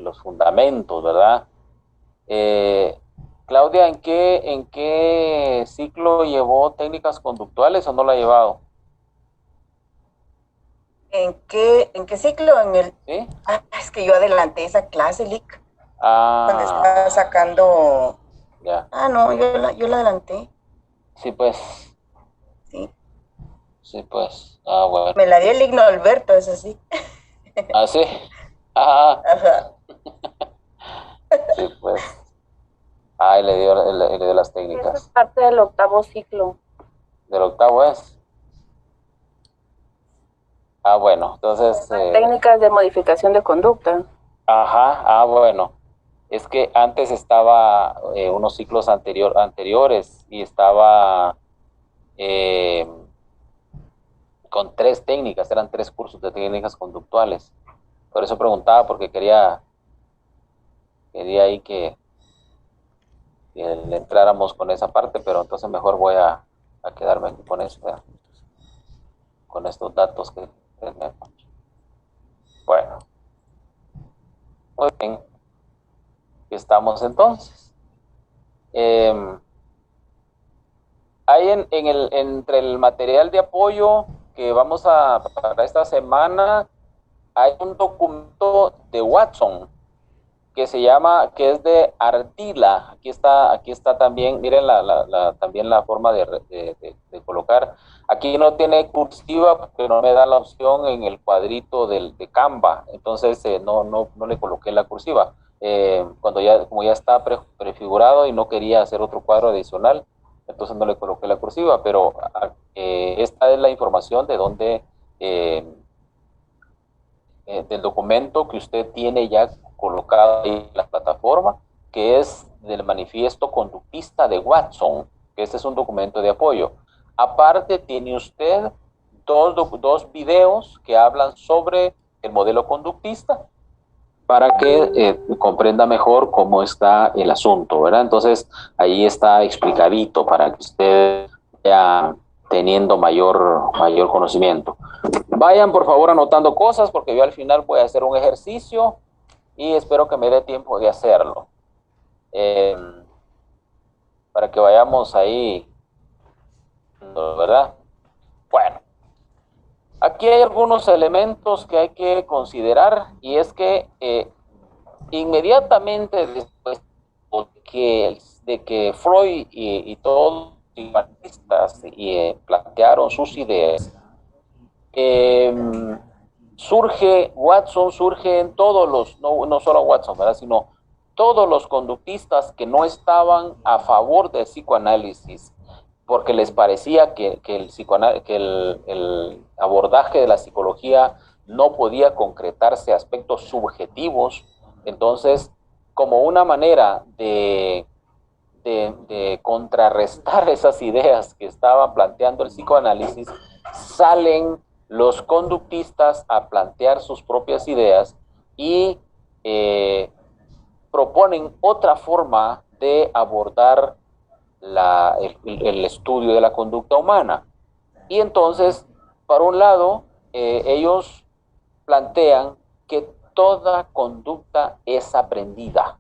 los fundamentos, ¿verdad? Eh, Claudia, en qué ciclo llevó técnicas conductuales o no la ha llevado? En qué ciclo? ¿Sí? Es que yo adelanté esa clase, Lick, cuando estaba Ah, sacando. ya. No, yo la adelanté, Sí, pues. sí. Sí, pues. Ah, bueno. Me la dio el Ligno Alberto, es así. Ah, sí. Ah, Ajá. sí, pues. Ah, le dio las Eso es técnicas. parte del octavo ciclo. ¿Del octavo es? Ah, bueno. Se Entonces, llama técnicas de modificación de conducta. ajá. Ah, bueno. Es que antes estaba unos ciclos anteriores y estaba eh, con tres técnicas, eran tres cursos de técnicas conductuales. Por eso preguntaba, porque quería ahí que le entráramos con esa parte, pero entonces mejor voy a quedarme aquí con estos datos que tenemos. Bueno, muy bien, aquí estamos entonces. Eh, Hay entre el material de apoyo que vamos para esta semana, hay un documento de Watson que se llama, que es de Ardila. Aquí está también, miren también la forma de colocar. Aquí no tiene cursiva porque no me da la opción en el cuadrito de Canva, entonces no le coloqué la cursiva. Como ya está prefigurado y no quería hacer otro cuadro adicional, entonces no le coloqué la cursiva, pero esta es la información de donde del documento que usted tiene ya colocado en la plataforma, que es del manifiesto conductista de Watson, que este es un documento de apoyo. Aparte, tiene usted dos videos que hablan sobre el modelo conductista para que comprenda mejor cómo está el asunto, ¿verdad? Entonces, ahí está explicadito para que usted vaya teniendo mayor conocimiento. Vayan por favor anotando cosas porque yo al final voy a hacer un ejercicio y espero que me dé tiempo de hacerlo. Eh, para que vayamos ahí, ¿verdad? Bueno, aquí hay algunos elementos que hay que considerar y es que inmediatamente después de que Freud y todos los psicoanalistas plantearon sus ideas, eh, Watson surge en todos no solo Watson, ¿verdad? Sino todos los conductistas que no estaban a favor del psicoanálisis, porque les parecía que el abordaje de la psicología no podía concretarse a aspectos subjetivos. Entonces, como una manera de contrarrestar esas ideas que estaba planteando el psicoanálisis, salen los conductistas a plantear sus propias ideas y eh, proponen otra forma de abordar el estudio de la conducta humana. Y entonces, por un lado, ellos plantean que toda conducta es aprendida.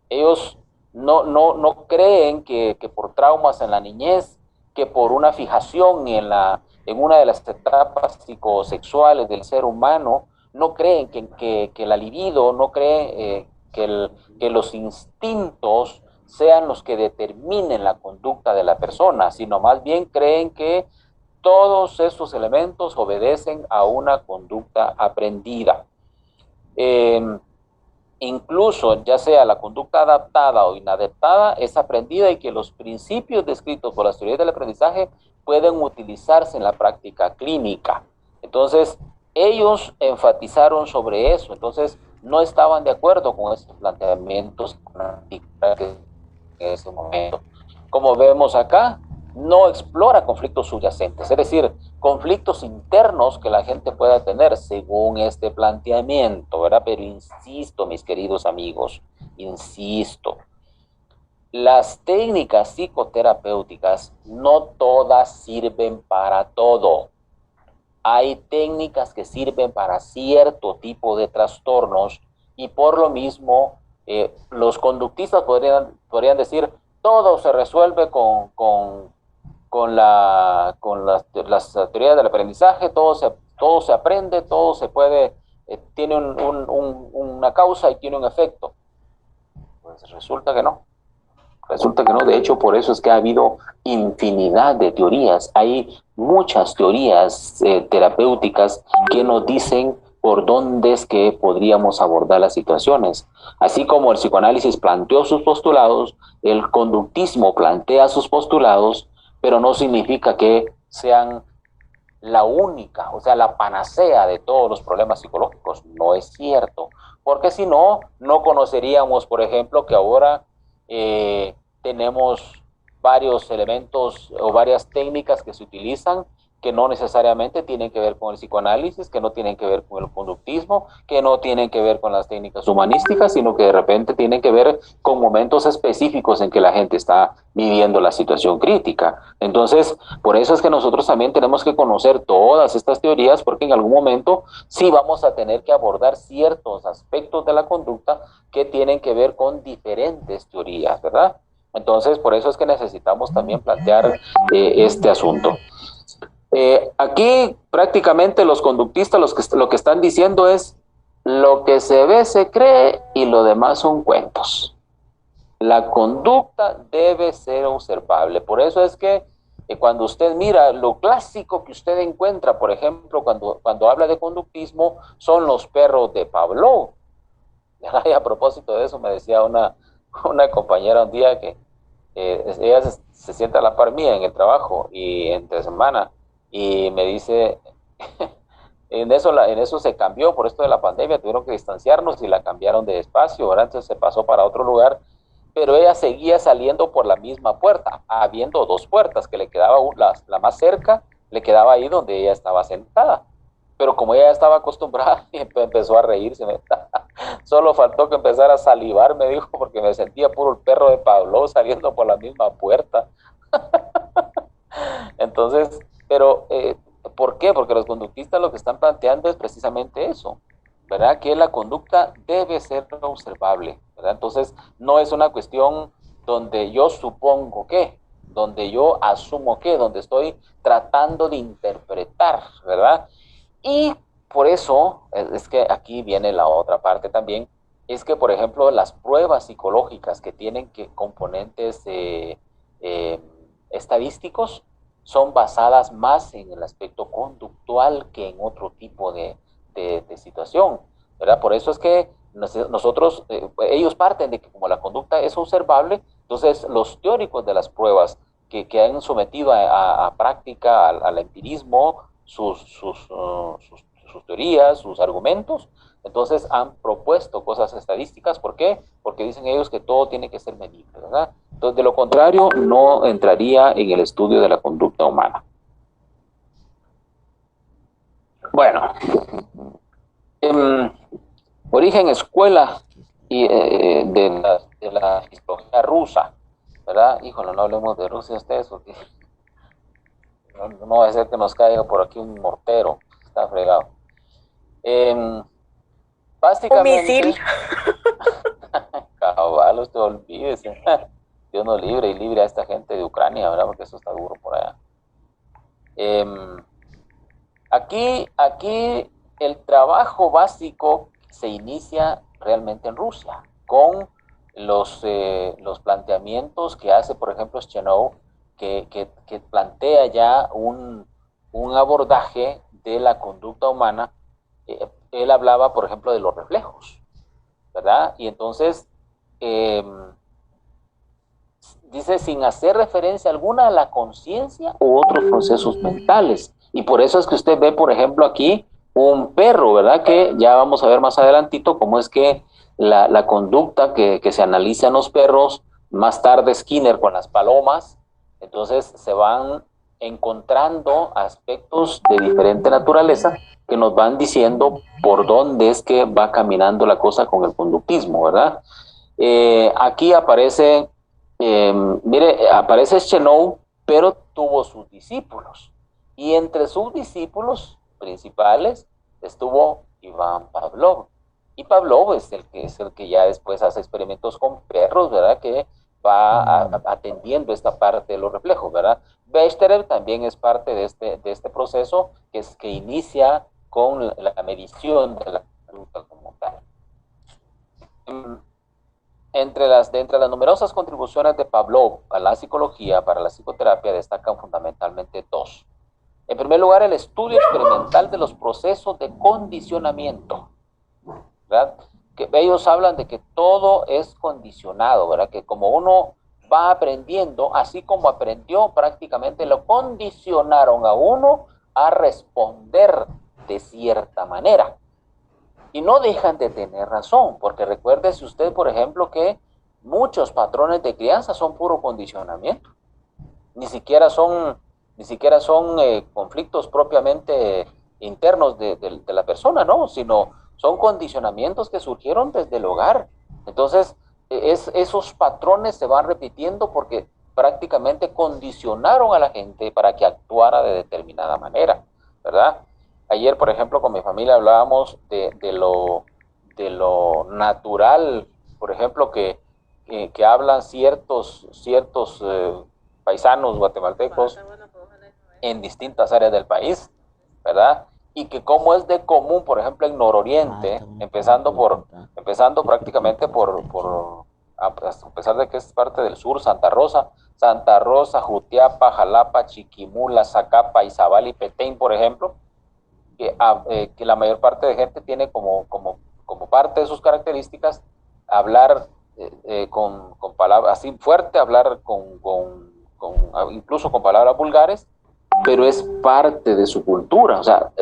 Ellos no creen que por traumas en la niñez, que por una fijación en una de las etapas psicosexuales del ser humano, no creen que la libido, no creen que los instintos sean los que determinen la conducta de la persona, sino más bien creen que todos esos elementos obedecen a una conducta aprendida. Eh, Incluso, ya sea la conducta adaptada o inadaptada, es aprendida y que los principios descritos por las teorías del aprendizaje pueden utilizarse en la práctica clínica. Entonces, ellos enfatizaron sobre eso. Entonces, no estaban de acuerdo con estos planteamientos en ese momento. Como vemos acá, no explora conflictos subyacentes, es decir, conflictos internos que la gente pueda tener según este planteamiento, ¿verdad? Pero insisto, mis queridos amigos, insisto, las técnicas psicoterapéuticas no todas sirven para todo. Hay técnicas que sirven para cierto tipo de trastornos y por lo mismo los conductistas podrían decir, todo se resuelve con las teorías del aprendizaje, todo se aprende, todo se puede, tiene una causa y tiene un efecto. Pues resulta que no. Resulta que no, de hecho por eso es que ha habido infinidad de teorías, hay muchas teorías terapéuticas que nos dicen por dónde es que podríamos abordar las situaciones. Así como el psicoanálisis planteó sus postulados, el conductismo plantea sus postulados, pero no significa que sean la única, o sea, la panacea de todos los problemas psicológicos. No es cierto, porque si no, no conoceríamos, por ejemplo, que ahora tenemos varios elementos o varias técnicas que se utilizan que no necesariamente tienen que ver con el psicoanálisis, que no tienen que ver con el conductismo, que no tienen que ver con las técnicas humanísticas, sino que de repente tienen que ver con momentos específicos en que la gente está viviendo la situación crítica. Entonces, por eso es que nosotros también tenemos que conocer todas estas teorías, porque en algún momento sí vamos a tener que abordar ciertos aspectos de la conducta que tienen que ver con diferentes teorías, ¿verdad? Entonces, por eso es que necesitamos también plantear este asunto. Aquí prácticamente los conductistas lo que están diciendo es lo que se ve se cree y lo demás son cuentos. La conducta debe ser observable. Por eso es que cuando usted mira lo clásico que usted encuentra, por ejemplo, cuando habla de conductismo, son los perros de Pavlov. Y a propósito de eso me decía una compañera un día que ella se sienta a la par mía en el trabajo y entre semana y me dice, en eso se cambió por esto de la pandemia, tuvieron que distanciarnos y la cambiaron de espacio, ¿verdad? Entonces se pasó para otro lugar, pero ella seguía saliendo por la misma puerta, habiendo dos puertas, que le quedaba la más cerca, le quedaba ahí donde ella estaba sentada. Pero como ella ya estaba acostumbrada, empezó a reírse. Solo faltó que empezara a salivar, me dijo, porque me sentía puro el perro de Pablo saliendo por la misma puerta. Entonces, pero ¿por qué? Porque los conductistas lo que están planteando es precisamente eso, ¿verdad? Que la conducta debe ser observable, ¿verdad? Entonces, no es una cuestión donde yo supongo que, donde yo asumo que, donde estoy tratando de interpretar, ¿verdad? Y por eso es que aquí viene la otra parte también, es que, por ejemplo, las pruebas psicológicas que tienen componentes estadísticos son basadas más en el aspecto conductual que en otro tipo de situación, ¿verdad? Por eso es que nosotros, ellos parten de que como la conducta es observable, entonces los teóricos de las pruebas que han sometido a práctica, al empirismo, sus teorías, sus argumentos, entonces han propuesto cosas estadísticas. ¿Por qué? Porque dicen ellos que todo tiene que ser medible, ¿verdad? Entonces, de lo contrario, no entraría en el estudio de la conducta humana. Bueno, origen, escuela y, de la psicología rusa, ¿verdad? Híjole, no hablemos de Rusia ustedes, porque no va a ser que nos caiga por aquí un mortero, está fregado. Básicamente, un misil. Cabal, usted olvídese. Dios nos libre y libre a esta gente de Ucrania, ¿verdad? Porque eso está duro por allá. Aquí el trabajo básico se inicia realmente en Rusia, con los planteamientos que hace, por ejemplo, Chenov, que plantea ya un abordaje de la conducta humana. Él hablaba, por ejemplo, de los reflejos, ¿verdad? Y entonces dice, sin hacer referencia alguna a la conciencia u otros procesos mentales. Y por eso es que usted ve, por ejemplo, aquí un perro, ¿verdad? Que ya vamos a ver más adelantito cómo es que la conducta que se analiza en los perros, más tarde Skinner con las palomas, entonces se van encontrando aspectos de diferente naturaleza que nos van diciendo por dónde es que va caminando la cosa con el conductismo, ¿verdad? Aquí aparece, mire, aparece Chenov, pero tuvo sus discípulos. Y entre sus discípulos principales estuvo Iván Pavlov. Y Pavlov es el que ya después hace experimentos con perros, ¿verdad? Que va atendiendo esta parte de los reflejos, ¿verdad? Bechterev también es parte de este proceso que inicia con la medición de la conducta como tal. Entre las numerosas contribuciones de Pavlov a la psicología para la psicoterapia destacan fundamentalmente dos. En primer lugar, el estudio experimental de los procesos de condicionamiento, ¿verdad? Que ellos hablan de que todo es condicionado, ¿verdad? Que como uno va aprendiendo, así como aprendió, prácticamente lo condicionaron a uno a responder de cierta manera. Y no dejan de tener razón, porque recuérdese usted, por ejemplo, que muchos patrones de crianza son puro condicionamiento. Ni siquiera son conflictos propiamente internos de la persona, ¿no? Sino son condicionamientos que surgieron desde el hogar. Entonces, esos patrones se van repitiendo porque prácticamente condicionaron a la gente para que actuara de determinada manera, ¿verdad? Ayer, por ejemplo, con mi familia hablábamos de lo natural, por ejemplo, que hablan ciertos paisanos guatemaltecos en distintas áreas del país, ¿verdad? Y que como es de común, por ejemplo, en Nororiente, empezando prácticamente a pesar de que es parte del sur, Santa Rosa, Jutiapa, Jalapa, Chiquimula, Zacapa, Izabal y Petén, por ejemplo, que la mayor parte de gente tiene como parte de sus características hablar con palabras así fuerte, hablar incluso con palabras vulgares, pero es parte de su cultura, o sea,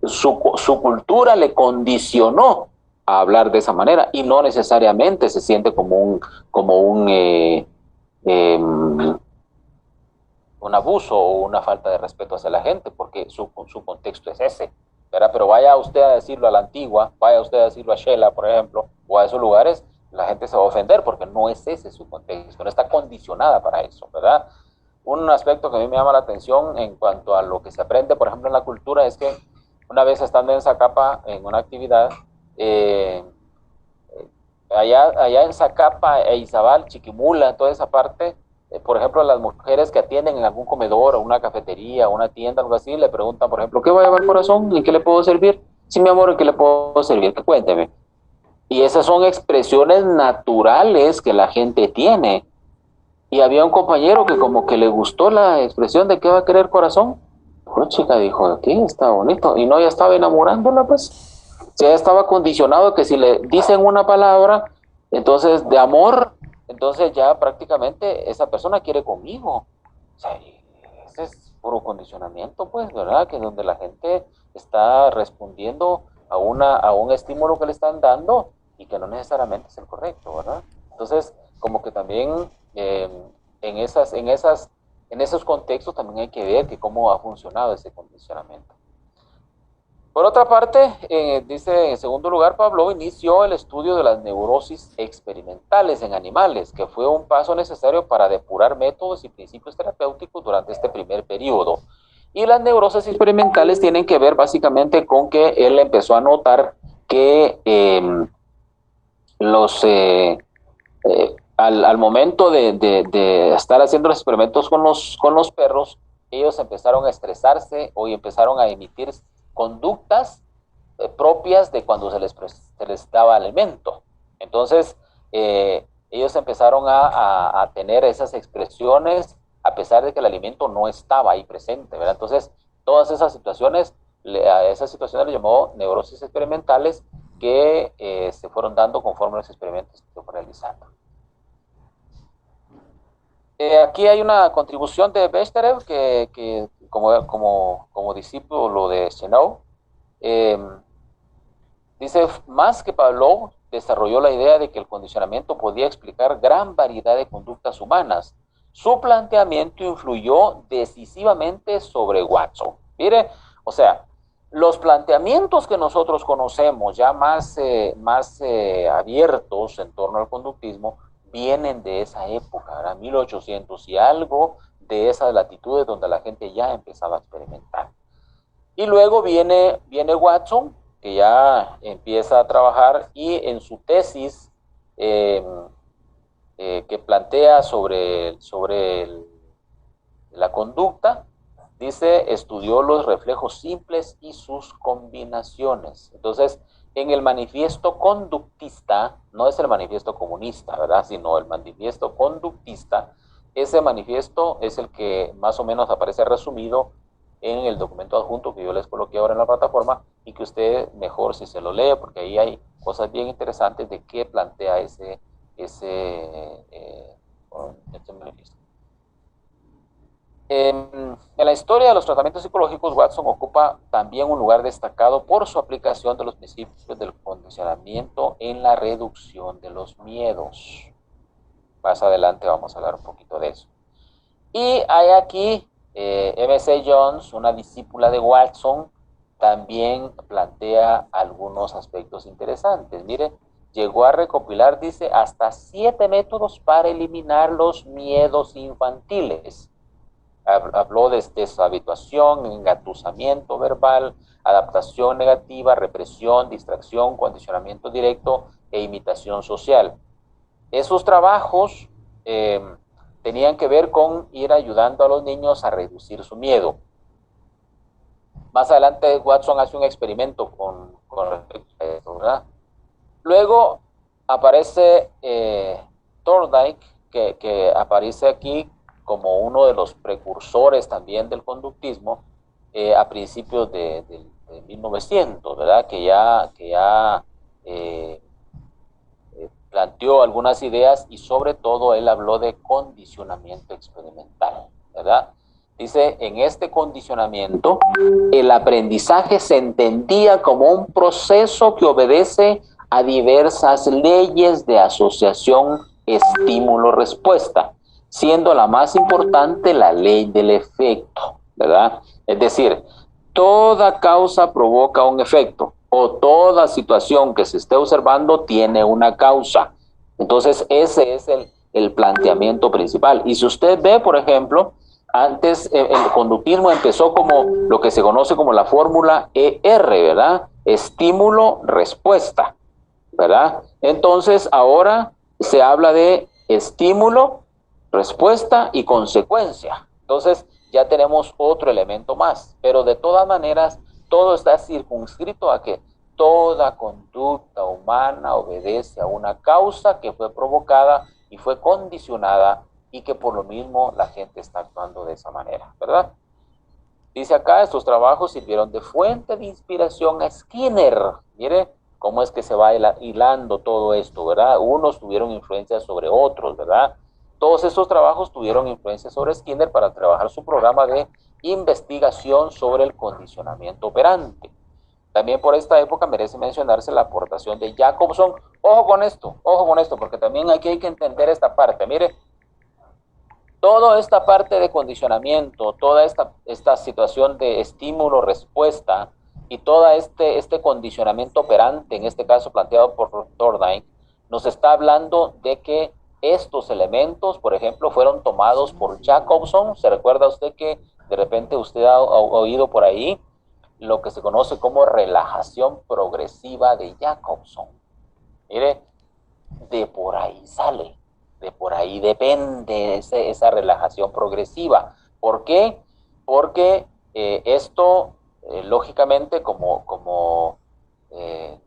su cultura le condicionó a hablar de esa manera y no necesariamente se siente como un abuso o una falta de respeto hacia la gente, porque su contexto es ese, ¿verdad? Pero vaya usted a decirlo a la antigua, vaya usted a decirlo a Shela, por ejemplo, o a esos lugares, la gente se va a ofender porque no es ese su contexto, no está condicionada para eso, ¿verdad? Un aspecto que a mí me llama la atención en cuanto a lo que se aprende, por ejemplo, en la cultura, es que una vez estando en Zacapa, en una actividad, allá en Zacapa, Izabal, Chiquimula, toda esa parte, por ejemplo, las mujeres que atienden en algún comedor o una cafetería o una tienda, algo así, le preguntan, por ejemplo, ¿qué va a llevar corazón? ¿En qué le puedo servir? Sí, mi amor, ¿en qué le puedo servir? Cuénteme. Y esas son expresiones naturales que la gente tiene. Y había un compañero que como que le gustó la expresión de ¿qué va a querer corazón? Pues chica dijo, aquí está bonito. Y no, ya estaba enamorándola, pues. Ya estaba condicionado que si le dicen una palabra, entonces de amor, entonces ya prácticamente esa persona quiere conmigo. O sea, ese es puro condicionamiento, pues, ¿verdad? Que donde la gente está respondiendo a un estímulo que le están dando y que no necesariamente es el correcto, ¿verdad? Entonces, como que también en esos contextos también hay que ver que cómo ha funcionado ese condicionamiento. Por otra parte, dice en segundo lugar, Pavlov inició el estudio de las neurosis experimentales en animales, que fue un paso necesario para depurar métodos y principios terapéuticos durante este primer periodo. Y las neurosis experimentales tienen que ver básicamente con que él empezó a notar que al momento de estar haciendo los experimentos con los perros, ellos empezaron a estresarse o empezaron a emitir conductas propias de cuando se les daba alimento. Entonces, ellos empezaron a tener esas expresiones a pesar de que el alimento no estaba ahí presente, ¿verdad? Entonces, todas esas situaciones, a esas situaciones les llamó neurosis experimentales que se fueron dando conforme los experimentos que se fueron realizando. Aquí hay una contribución de Bechterev que como discípulo de Chenov, dice, más que Pavlov desarrolló la idea de que el condicionamiento podía explicar gran variedad de conductas humanas. Su planteamiento influyó decisivamente sobre Watson. Mire, o sea, los planteamientos que nosotros conocemos ya más abiertos en torno al conductismo vienen de esa época, ¿verdad? 1800 y algo, de esas latitudes donde la gente ya empezaba a experimentar. Y luego viene Watson que ya empieza a trabajar, y en su tesis que plantea sobre la conducta, dice, estudió los reflejos simples y sus combinaciones. Entonces, en el manifiesto conductista, no es el manifiesto comunista, ¿verdad?, sino el manifiesto conductista. Ese manifiesto es el que más o menos aparece resumido en el documento adjunto que yo les coloqué ahora en la plataforma, y que usted mejor si se lo lee, porque ahí hay cosas bien interesantes de qué plantea ese manifiesto. En la historia de los tratamientos psicológicos, Watson ocupa también un lugar destacado por su aplicación de los principios del condicionamiento en la reducción de los miedos. Más adelante vamos a hablar un poquito de eso. Y hay aquí M.C. Jones, una discípula de Watson, también plantea algunos aspectos interesantes. Mire, llegó a recopilar, dice, hasta 7 métodos para eliminar los miedos infantiles. Habló de deshabituación, engatusamiento verbal, adaptación negativa, represión, distracción, condicionamiento directo e imitación social. Esos trabajos tenían que ver con ir ayudando a los niños a reducir su miedo. Más adelante Watson hace un experimento con respecto a esto, ¿verdad? Luego aparece Thorndike, que aparece aquí como uno de los precursores también del conductismo a principios de 1900, ¿verdad? Que ya planteó algunas ideas, y sobre todo él habló de condicionamiento experimental, ¿verdad? Dice, en este condicionamiento, el aprendizaje se entendía como un proceso que obedece a diversas leyes de asociación estímulo-respuesta, siendo la más importante la ley del efecto, ¿verdad? Es decir, toda causa provoca un efecto, o toda situación que se esté observando tiene una causa. Entonces, ese es el planteamiento principal. Y si usted ve, por ejemplo, antes el conductismo empezó como lo que se conoce como la fórmula ER, ¿verdad? Estímulo-respuesta, ¿verdad? Entonces, ahora se habla de estímulo, respuesta y consecuencia. Entonces, ya tenemos otro elemento más, pero de todas maneras, todo está circunscrito a que toda conducta humana obedece a una causa que fue provocada y fue condicionada, y que por lo mismo la gente está actuando de esa manera, ¿verdad? Dice acá, estos trabajos sirvieron de fuente de inspiración a Skinner. Mire cómo es que se va hilando todo esto, ¿verdad? Unos tuvieron influencia sobre otros, ¿verdad? Todos estos trabajos tuvieron influencia sobre Skinner para trabajar su programa de investigación sobre el condicionamiento operante. También por esta época merece mencionarse la aportación de Jacobson. Ojo con esto, porque también aquí hay que entender esta parte. Mire, toda esta parte de condicionamiento, toda esta situación de estímulo-respuesta y todo este condicionamiento operante, en este caso planteado por Thorndike, nos está hablando de que estos elementos, por ejemplo, fueron tomados por Jacobson. ¿Se recuerda usted que de repente usted ha oído por ahí lo que se conoce como relajación progresiva de Jacobson? Mire, de por ahí sale, de por ahí depende esa relajación progresiva. ¿Por qué? Porque esto, lógicamente, como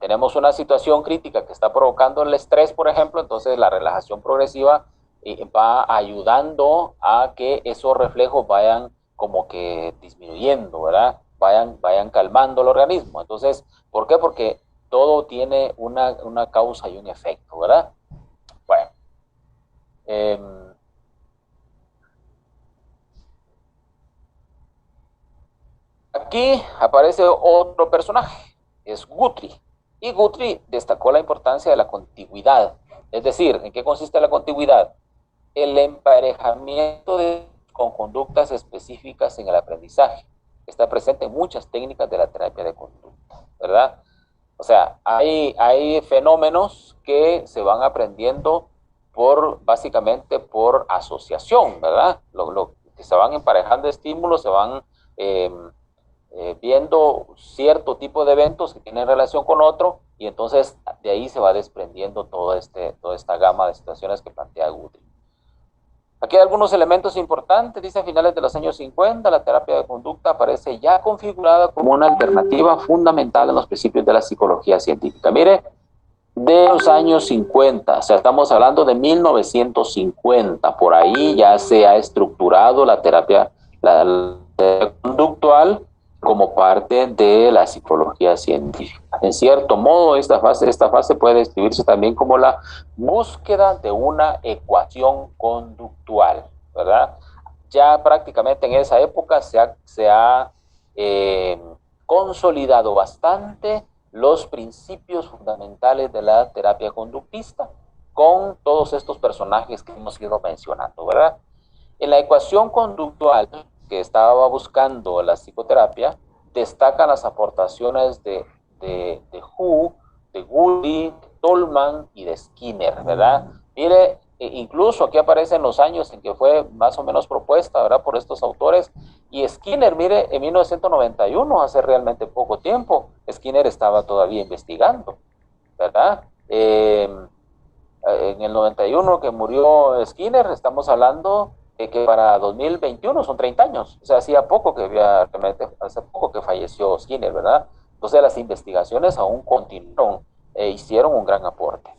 tenemos una situación crítica que está provocando el estrés, por ejemplo, entonces la relajación progresiva va ayudando a que esos reflejos vayan como que disminuyendo, ¿verdad? Vayan calmando el organismo. Entonces, ¿por qué? Porque todo tiene una causa y un efecto, ¿verdad? Bueno. Aquí aparece otro personaje, es Guthrie. Y Guthrie destacó la importancia de la contigüidad. Es decir, ¿en qué consiste la contigüidad? El emparejamiento con conductas específicas en el aprendizaje. Está presente en muchas técnicas de la terapia de conducta, ¿verdad? O sea, hay fenómenos que se van aprendiendo básicamente por asociación, ¿verdad? Lo que se van emparejando estímulos, se van viendo cierto tipo de eventos que tienen relación con otro, y entonces de ahí se va desprendiendo toda esta gama de situaciones que plantea Guthrie. Aquí hay algunos elementos importantes. Dice: a finales de los años 50, la terapia de conducta aparece ya configurada como una alternativa fundamental en los principios de la psicología científica. Mire, de los años 50, o sea, estamos hablando de 1950, por ahí ya se ha estructurado la terapia conductual como parte de la psicología científica. En cierto modo, esta fase puede describirse también como la búsqueda de una ecuación conductual, ¿verdad? Ya prácticamente en esa época se ha consolidado bastante los principios fundamentales de la terapia conductista con todos estos personajes que hemos ido mencionando, ¿verdad? En la ecuación conductual que estaba buscando la psicoterapia, destacan las aportaciones de Hu, de Guthrie, de Tolman y de Skinner, ¿verdad? Mire, incluso aquí aparecen los años en que fue más o menos propuesta, ¿verdad?, por estos autores. Y Skinner, mire, en 1991, hace realmente poco tiempo, Skinner estaba todavía investigando, ¿verdad? En el 91 que murió Skinner, estamos hablando de que para 2021 son 30 años. O sea, hace poco que falleció Skinner, ¿verdad? Entonces las investigaciones aún continuaron e hicieron un gran aporte.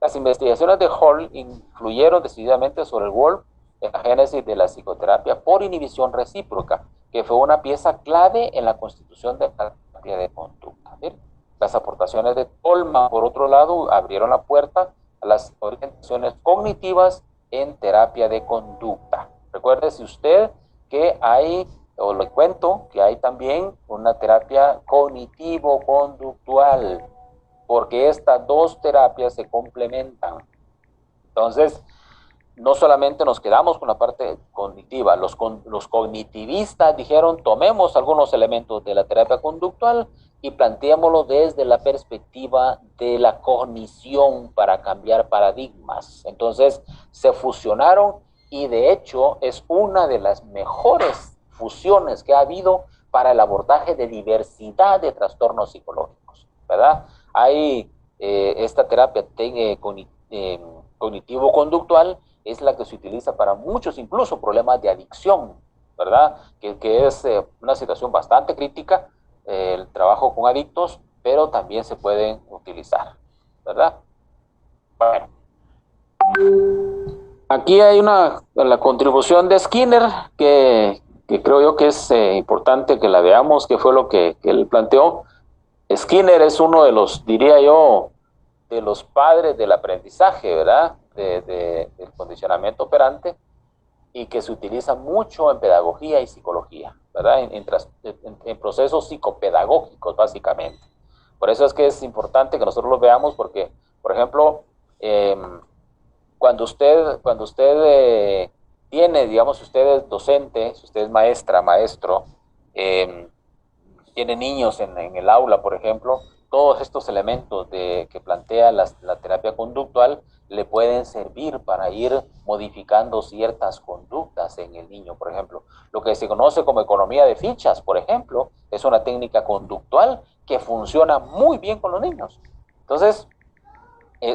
Las investigaciones de Hall influyeron decididamente sobre el Wolff en la génesis de la psicoterapia por inhibición recíproca, que fue una pieza clave en la constitución de la terapia de conducta. ¿Bien? Las aportaciones de Tolman, por otro lado, abrieron la puerta a las orientaciones cognitivas en terapia de conducta. Recuérdese usted que le cuento que hay también una terapia cognitivo-conductual, porque estas dos terapias se complementan. Entonces, no solamente nos quedamos con la parte cognitiva, los cognitivistas dijeron: tomemos algunos elementos de la terapia conductual y planteémoslo desde la perspectiva de la cognición para cambiar paradigmas. Entonces, se fusionaron y de hecho es una de las mejores fusiones que ha habido para el abordaje de diversidad de trastornos psicológicos, ¿verdad? Hay esta terapia cognitivo-conductual es la que se utiliza para muchos, incluso problemas de adicción, ¿verdad? Que es una situación bastante crítica, el trabajo con adictos, pero también se pueden utilizar, ¿verdad? Bueno. Aquí hay la contribución de Skinner, que creo yo que es importante que la veamos, que fue lo que él planteó. Skinner es uno de los, diría yo, de los padres del aprendizaje, ¿verdad? Del condicionamiento operante, y que se utiliza mucho en pedagogía y psicología, ¿verdad? En procesos psicopedagógicos, básicamente. Por eso es que es importante que nosotros lo veamos, porque, por ejemplo, cuando usted tiene, digamos, si usted es docente, si usted es maestra, maestro, tiene niños en el aula, por ejemplo, todos estos elementos que plantea la terapia conductual le pueden servir para ir modificando ciertas conductas en el niño. Por ejemplo, lo que se conoce como economía de fichas, por ejemplo, es una técnica conductual que funciona muy bien con los niños. Entonces,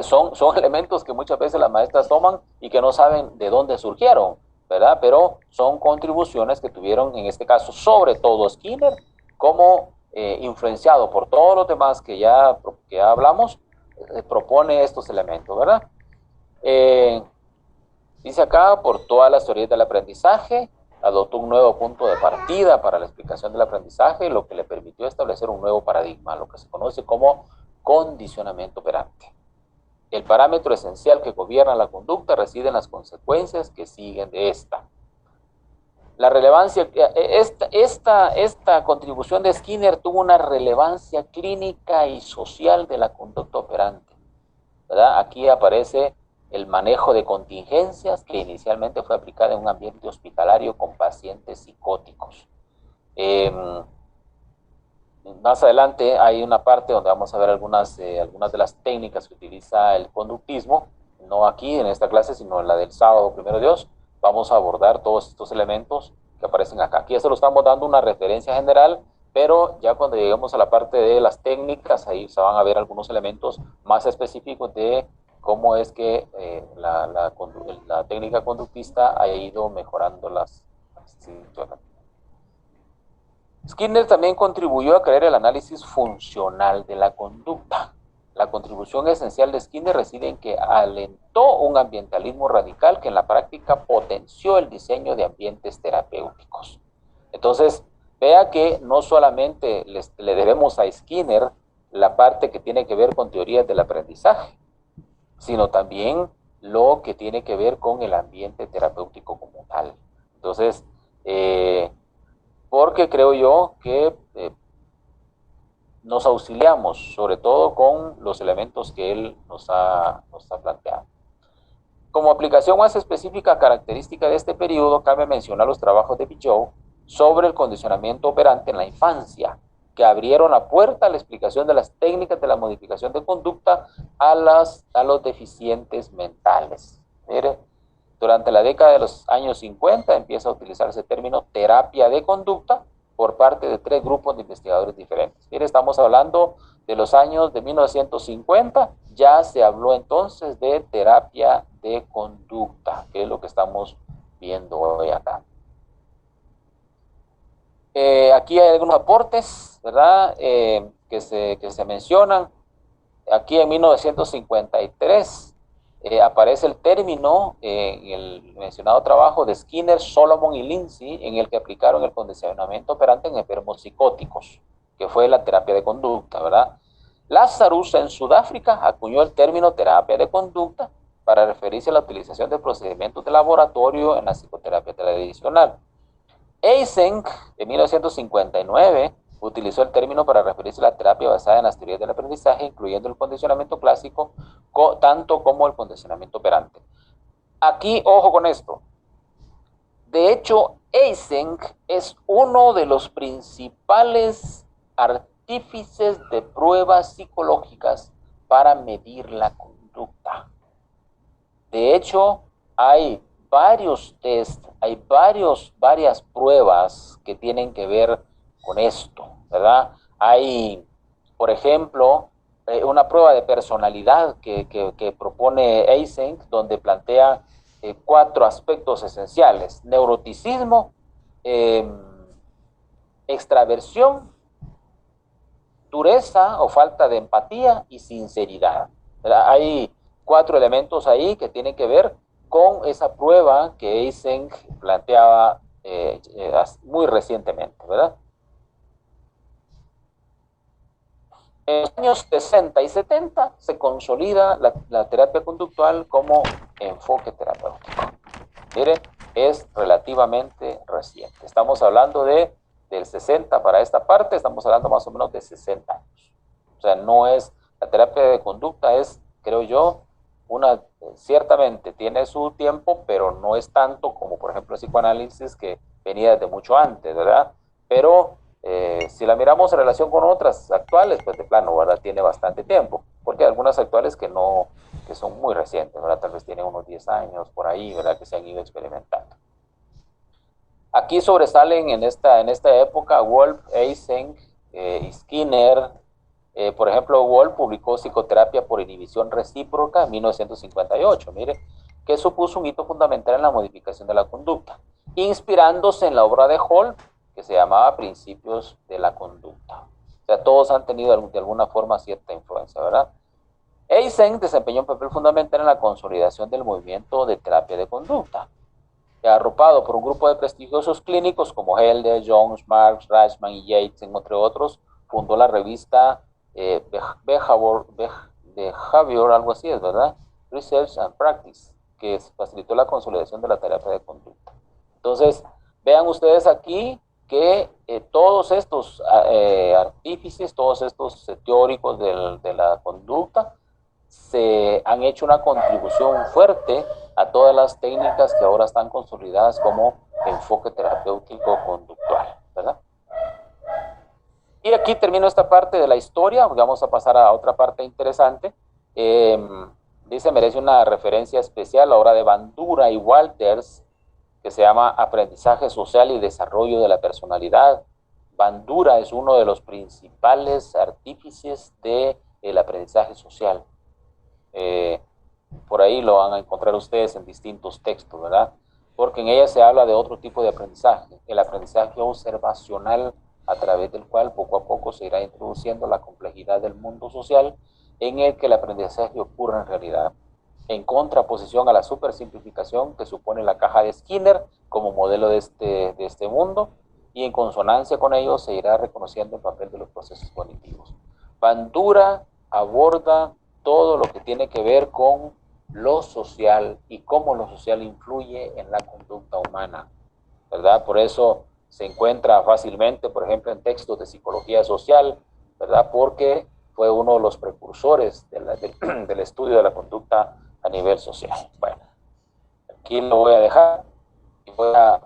son elementos que muchas veces las maestras toman y que no saben de dónde surgieron, ¿verdad? Pero son contribuciones que tuvieron, en este caso, sobre todo Skinner, como influenciado por todos los demás que ya hablamos, propone estos elementos, ¿verdad? Dice acá: por todas las teorías del aprendizaje, adoptó un nuevo punto de partida para la explicación del aprendizaje, lo que le permitió establecer un nuevo paradigma, lo que se conoce como condicionamiento operante. El parámetro esencial que gobierna la conducta reside en las consecuencias que siguen de esta. La relevancia, esta contribución de Skinner tuvo una relevancia clínica y social de la conducta operante, ¿verdad? Aquí aparece el manejo de contingencias, que inicialmente fue aplicada en un ambiente hospitalario con pacientes psicóticos. Más adelante hay una parte donde vamos a ver algunas de las técnicas que utiliza el conductismo, no aquí en esta clase, sino en la del sábado, primero Dios. Vamos a abordar todos estos elementos que aparecen acá. Aquí ya se lo estamos dando una referencia general pero ya cuando lleguemos a la parte de las técnicas, ahí se van a ver algunos elementos más específicos de cómo es que la técnica conductista ha ido mejorando las situaciones. Skinner también contribuyó a crear el análisis funcional de la conducta. La contribución esencial de Skinner reside en que alentó un ambientalismo radical que en la práctica potenció el diseño de ambientes terapéuticos. Entonces, vea que no solamente le debemos a Skinner la parte que tiene que ver con teorías del aprendizaje, sino también lo que tiene que ver con el ambiente terapéutico como tal. Entonces, porque creo yo que nos auxiliamos, sobre todo con los elementos que él nos ha planteado. Como aplicación más específica característica de este periodo, cabe mencionar los trabajos de Bijou sobre el condicionamiento operante en la infancia, que abrieron la puerta a la explicación de las técnicas de la modificación de conducta a los deficientes mentales. Mire, durante la década de los años 50 empieza a utilizarse el término terapia de conducta por parte de 3 grupos de investigadores diferentes. Mire, estamos hablando de los años de 1950, ya se habló entonces de terapia de conducta, que es lo que estamos viendo hoy acá. Aquí hay algunos aportes, ¿verdad? Que se mencionan. Aquí en 1953 aparece el término en el mencionado trabajo de Skinner, Solomon y Lindsay, en el que aplicaron el condicionamiento operante en enfermos psicóticos, que fue la terapia de conducta, ¿verdad? Lazarus en Sudáfrica acuñó el término terapia de conducta para referirse a la utilización de procedimientos de laboratorio en la psicoterapia tradicional. Eysenck, en 1959, utilizó el término para referirse a la terapia basada en las teorías del aprendizaje, incluyendo el condicionamiento clásico, tanto como el condicionamiento operante. Aquí, ojo con esto. De hecho, Eysenck es uno de los principales artífices de pruebas psicológicas para medir la conducta. De hecho, hay varios test, hay varias pruebas que tienen que ver con esto, ¿verdad? Hay, por ejemplo, una prueba de personalidad que propone Eysenck, donde plantea 4 aspectos esenciales: neuroticismo, extraversión, dureza o falta de empatía y sinceridad, ¿verdad? Hay 4 elementos ahí que tienen que ver con esa prueba que Eysenck planteaba muy recientemente, ¿verdad? En los años 60 y 70 se consolida la terapia conductual como enfoque terapéutico. Mire, es relativamente reciente. Estamos hablando del 60 para esta parte, estamos hablando más o menos de 60 años. O sea, no es, la terapia de conducta es, creo yo, ciertamente tiene su tiempo, pero no es tanto como, por ejemplo, el psicoanálisis, que venía desde mucho antes, ¿verdad? Pero si la miramos en relación con otras actuales, pues de plano, ¿verdad? Tiene bastante tiempo, porque hay algunas actuales que son muy recientes, ¿verdad? Tal vez tienen unos 10 años por ahí, ¿verdad? Que se han ido experimentando. Aquí sobresalen en esta época Wolf, Eysenck y Skinner. Por ejemplo, Wolf publicó Psicoterapia por inhibición recíproca en 1958, mire, que supuso un hito fundamental en la modificación de la conducta, inspirándose en la obra de Hall, que se llamaba Principios de la Conducta. O sea, todos han tenido de alguna forma cierta influencia, ¿verdad? Eysenck desempeñó un papel fundamental en la consolidación del movimiento de terapia de conducta, arropado por un grupo de prestigiosos clínicos como Helder, Jones, Marks, Rashman y Yates, entre otros. Fundó la revista Behavior, algo así es, ¿verdad? Research and Practice, que facilitó la consolidación de la terapia de conducta. Entonces, vean ustedes aquí que todos estos artífices, todos estos teóricos de la conducta, se han hecho una contribución fuerte a todas las técnicas que ahora están consolidadas como enfoque terapéutico conductual, ¿verdad? Y aquí termino esta parte de la historia. Vamos a pasar a otra parte interesante. Dice, merece una referencia especial la obra de Bandura y Walters, que se llama Aprendizaje Social y Desarrollo de la Personalidad, Bandura es uno de los principales artífices del aprendizaje social. Por ahí lo van a encontrar ustedes en distintos textos, ¿verdad? Porque en ella se habla de otro tipo de aprendizaje, el aprendizaje observacional, a través del cual poco a poco se irá introduciendo la complejidad del mundo social en el que el aprendizaje ocurre en realidad, en contraposición a la supersimplificación que supone la caja de Skinner como modelo de este mundo, y en consonancia con ello se irá reconociendo el papel de los procesos cognitivos. Bandura aborda todo lo que tiene que ver con lo social y cómo lo social influye en la conducta humana, ¿verdad? Por eso se encuentra fácilmente, por ejemplo, en textos de psicología social, ¿verdad? Porque fue uno de los precursores del estudio de la conducta a nivel social. Bueno, aquí lo voy a dejar y voy a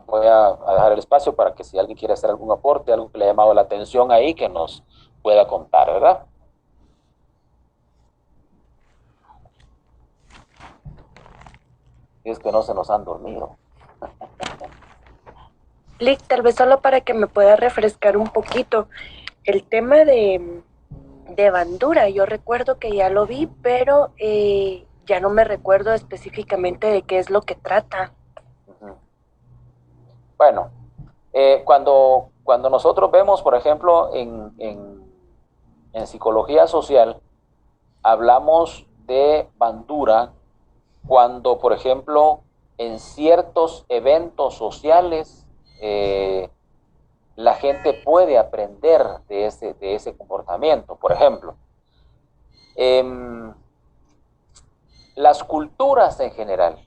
dejar el espacio para que si alguien quiere hacer algún aporte, algo que le haya llamado la atención ahí, que nos pueda contar, ¿verdad? Es que no se nos han dormido. Lick, tal vez solo para que me pueda refrescar un poquito el tema de Bandura. Yo recuerdo que ya lo vi, pero ya no me recuerdo específicamente de qué es lo que trata. Bueno, cuando nosotros vemos, por ejemplo, en psicología social, hablamos de Bandura cuando, por ejemplo, en ciertos eventos sociales, la gente puede aprender de ese comportamiento. Por ejemplo, las culturas en general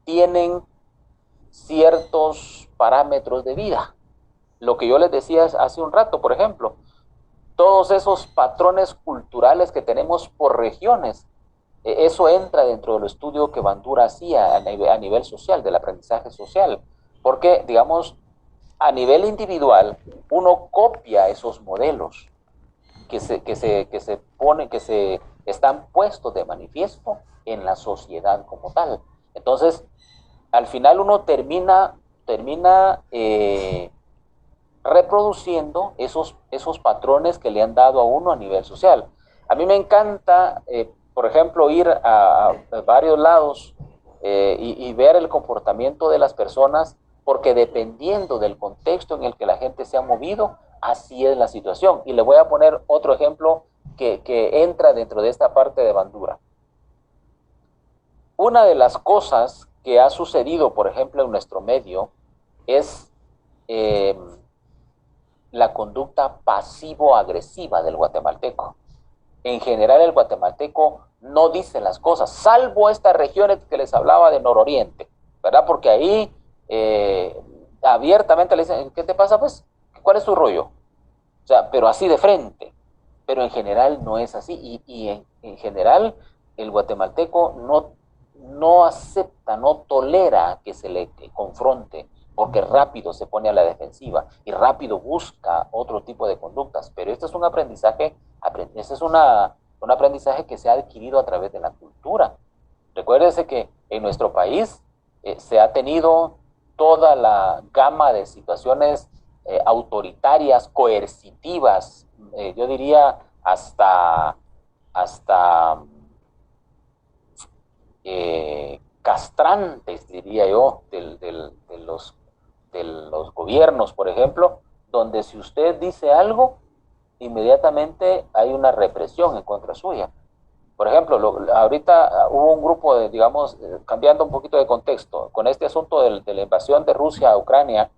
tienen ciertos parámetros de vida. Lo que yo les decía hace un rato, por ejemplo, todos esos patrones culturales que tenemos por regiones, eso entra dentro del estudio que Bandura hacía a nivel social, del aprendizaje social, porque, digamos, a nivel individual, uno copia esos modelos que están puestos de manifiesto en la sociedad como tal. Entonces, al final uno termina reproduciendo esos patrones que le han dado a uno a nivel social. A mí me encanta, por ejemplo, ir a varios lados y ver el comportamiento de las personas, porque dependiendo del contexto en el que la gente se ha movido, así es la situación. Y le voy a poner otro ejemplo que entra dentro de esta parte de Bandura. Una de las cosas que ha sucedido, por ejemplo, en nuestro medio, es la conducta pasivo-agresiva del guatemalteco. En general, el guatemalteco no dice las cosas, salvo estas regiones que les hablaba de nororiente, ¿verdad? Porque ahí abiertamente le dicen, ¿qué te pasa, pues? ¿Cuál es tu rollo? O sea, pero así de frente. Pero en general no es así. Y en general, el guatemalteco no acepta, no tolera que se le confronte, porque rápido se pone a la defensiva y rápido busca otro tipo de conductas. Pero este es un aprendizaje, un aprendizaje que se ha adquirido a través de la cultura. Recuérdese que en nuestro país se ha tenido toda la gama de situaciones autoritarias, coercitivas, yo diría hasta castrantes, diría yo, de los gobiernos, por ejemplo, donde si usted dice algo, inmediatamente hay una represión en contra suya. Por ejemplo, ahorita hubo un grupo de, digamos, cambiando un poquito de contexto, con este asunto de la invasión de Rusia a Ucrania,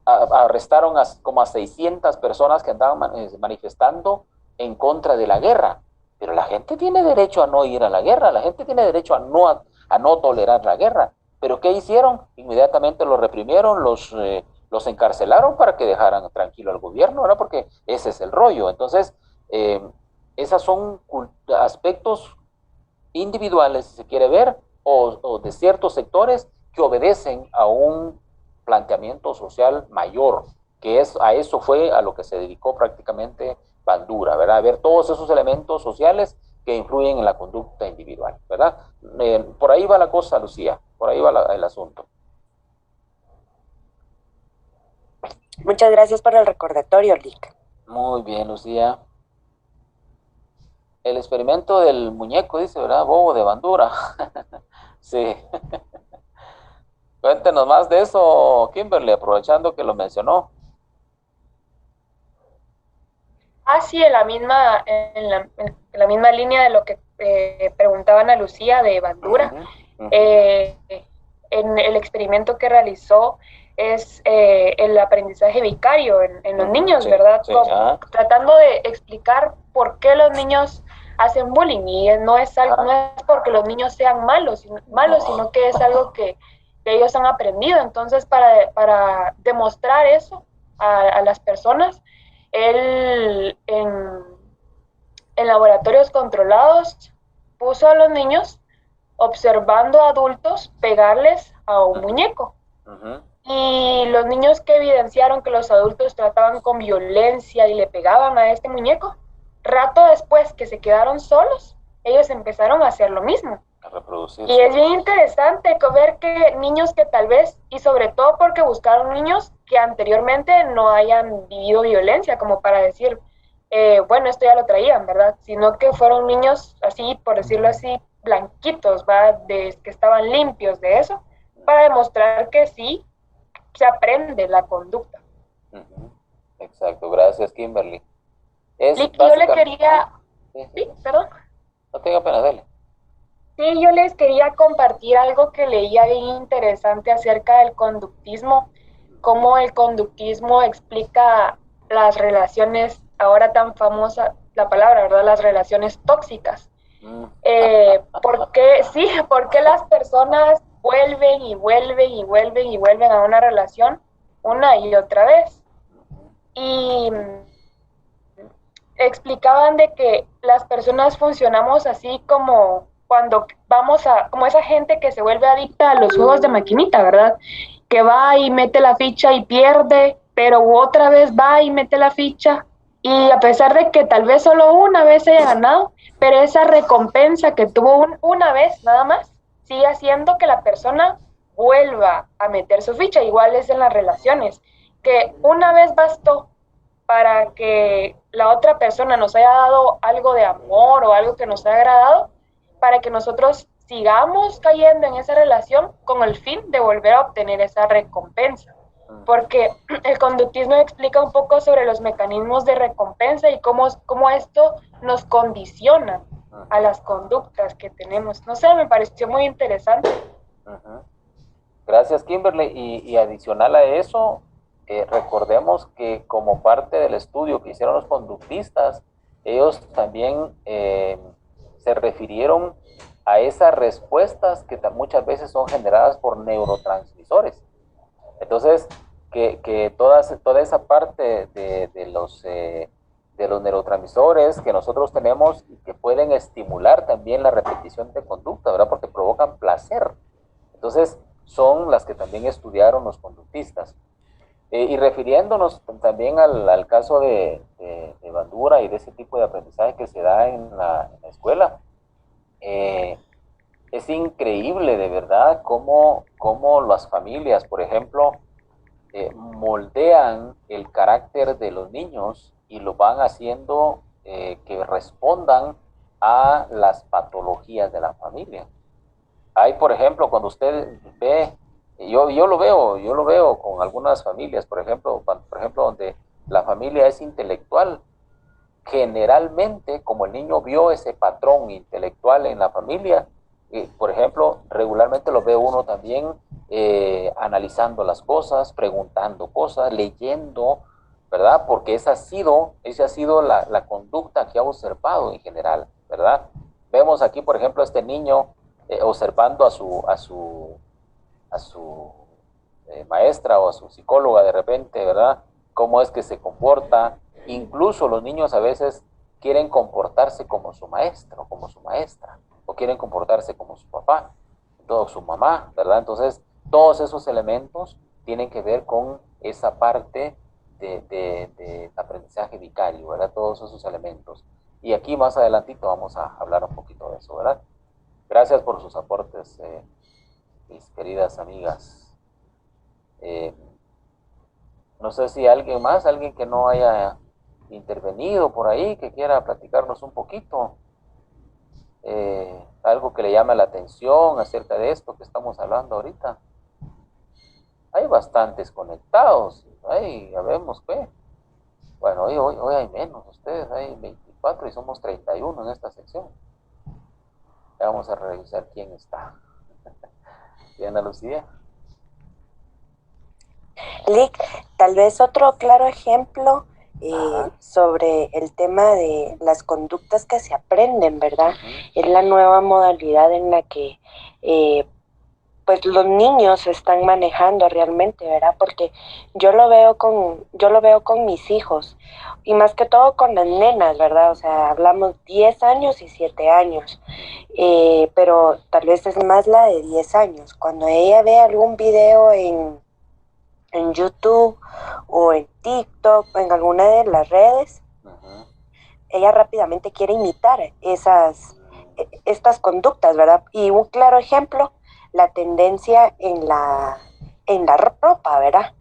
arrestaron como a 600 personas que andaban manifestando en contra de la guerra. Pero la gente tiene derecho a no ir a la guerra, la gente tiene derecho a no tolerar la guerra. ¿Pero qué hicieron? Inmediatamente los reprimieron, los encarcelaron para que dejaran tranquilo al gobierno, ¿no? Porque ese es el rollo. Entonces, esos son aspectos individuales, si se quiere ver, o de ciertos sectores que obedecen a un planteamiento social mayor, que a eso fue a lo que se dedicó prácticamente Bandura, ¿verdad? A ver todos esos elementos sociales que influyen en la conducta individual, ¿verdad? Por ahí va la cosa, Lucía, por ahí va el asunto. Muchas gracias por el recordatorio, Lick. Muy bien, Lucía. El experimento del muñeco, dice, ¿verdad? Bobo de Bandura. Sí. Cuéntenos más de eso, Kimberly, aprovechando que lo mencionó. Sí, en la misma línea de lo que preguntaban a Lucía de Bandura. En el experimento que realizó es el aprendizaje vicario en los niños, Sí, ¿verdad? sí, tratando de explicar por qué los niños hacen bullying y no es porque los niños sean malos, sino que es algo que ellos han aprendido. Entonces, para demostrar eso a las personas, él en laboratorios controlados puso a los niños observando a adultos pegarles a un muñeco. Y los niños que evidenciaron que los adultos trataban con violencia y le pegaban a este muñeco, rato después que se quedaron solos, ellos empezaron a hacer lo mismo. A reproducir. Y es bien interesante ver que niños que tal vez, y sobre todo porque buscaron niños que anteriormente no hayan vivido violencia, como para decir, bueno, esto ya lo traían, ¿verdad? Sino que fueron niños así, por decirlo así, blanquitos, ¿va? Que estaban limpios de eso, para demostrar que sí se aprende la conducta. Exacto, gracias, Kimberly. Yo le quería... Sí, perdón. No tenga pena, dale. Sí, yo les quería compartir algo que leía bien interesante acerca del conductismo, cómo el conductismo explica las relaciones, ahora tan famosa la palabra, ¿verdad? Las relaciones tóxicas. ¿Por qué las personas vuelven y vuelven y vuelven y vuelven a una relación una y otra vez? Y explicaban de que las personas funcionamos así como cuando como esa gente que se vuelve adicta a los juegos de maquinita, ¿verdad? Que va y mete la ficha y pierde, pero otra vez va y mete la ficha, y a pesar de que tal vez solo una vez haya ganado, pero esa recompensa que tuvo una vez nada más, sigue haciendo que la persona vuelva a meter su ficha. Igual es en las relaciones, que una vez bastó para que la otra persona nos haya dado algo de amor o algo que nos haya agradado, para que nosotros sigamos cayendo en esa relación con el fin de volver a obtener esa recompensa. Porque el conductismo explica un poco sobre los mecanismos de recompensa y cómo esto nos condiciona a las conductas que tenemos. No sé, me pareció muy interesante. Gracias, Kimberly. Y adicional a eso, recordemos que como parte del estudio que hicieron los conductistas, ellos también se refirieron a esas respuestas que muchas veces son generadas por neurotransmisores. Entonces, que toda esa parte de los neurotransmisores que nosotros tenemos y que pueden estimular también la repetición de conducta, ¿verdad? Porque provocan placer. Entonces, son las que también estudiaron los conductistas. Y refiriéndonos también al caso de Bandura y de ese tipo de aprendizaje que se da en la escuela, es increíble de verdad cómo las familias, por ejemplo, moldean el carácter de los niños y lo van haciendo que respondan a las patologías de la familia. Hay, por ejemplo, cuando usted ve, yo lo veo con algunas familias, por ejemplo, donde la familia es intelectual, generalmente, como el niño vio ese patrón intelectual en la familia, por ejemplo, regularmente lo ve uno también analizando las cosas, preguntando cosas, leyendo, ¿verdad? Porque esa ha sido la conducta que ha observado en general, ¿verdad? Vemos aquí, por ejemplo, este niño observando a su maestra o a su psicóloga de repente, ¿verdad? Cómo es que se comporta. Incluso los niños a veces quieren comportarse como su maestro, como su maestra, o quieren comportarse como su papá, su mamá, ¿verdad? Entonces, todos esos elementos tienen que ver con esa parte de aprendizaje vicario, ¿verdad? Todos esos elementos. Y aquí más adelantito vamos a hablar un poquito de eso, ¿verdad? Gracias por sus aportes, mis queridas amigas. No sé si alguien más, alguien que no haya intervenido por ahí, que quiera platicarnos un poquito. Algo que le llame la atención acerca de esto que estamos hablando ahorita. Hay bastantes conectados. Ya vemos que. Bueno, hoy hay menos. Ustedes hay 24 y somos 31 en esta sección. Ya vamos a revisar quién está. Diana Lucía. Lick, tal vez otro claro ejemplo sobre el tema de las conductas que se aprenden, ¿verdad? Es la nueva modalidad en la que pues los niños se están manejando realmente, ¿verdad? Porque yo lo veo con mis hijos y más que todo con las nenas, ¿verdad? O sea, hablamos 10 años y 7 años, pero tal vez es más la de 10 años. Cuando ella ve algún video en YouTube o en TikTok o en alguna de las redes, ella rápidamente quiere imitar estas conductas, ¿verdad? Y un claro ejemplo, la tendencia en la ropa, ¿verdad?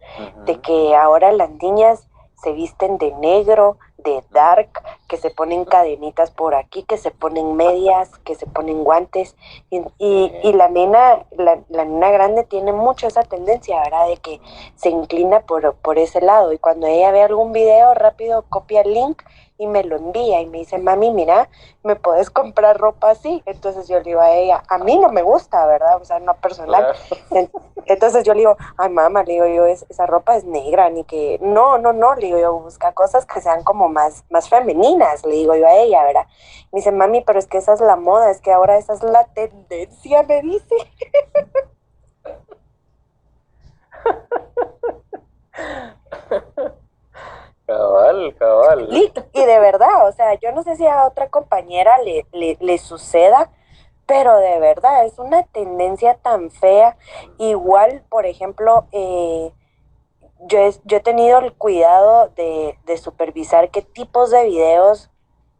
De que ahora las niñas se visten de negro, de dark, que se ponen cadenitas por aquí, que se ponen medias, que se ponen guantes, y la nena grande tiene mucho esa tendencia, ¿verdad? De que se inclina por ese lado, y cuando ella ve algún video, rápido copia el link y me lo envía y me dice, mami, mira, ¿me puedes comprar ropa así? Entonces yo le digo a ella, a mí no me gusta, ¿verdad? O sea, no personal. Entonces yo le digo, ay, mamá, le digo yo, esa ropa es negra, ni que, no, le digo yo, busca cosas que sean como más femeninas, le digo yo a ella, ¿verdad? Me dice, mami, pero es que esa es la moda, es que ahora esa es la tendencia, me dice. Cabal. Y de verdad, o sea, yo no sé si a otra compañera le suceda, pero de verdad es una tendencia tan fea. Igual, por ejemplo, yo he tenido el cuidado de supervisar qué tipos de videos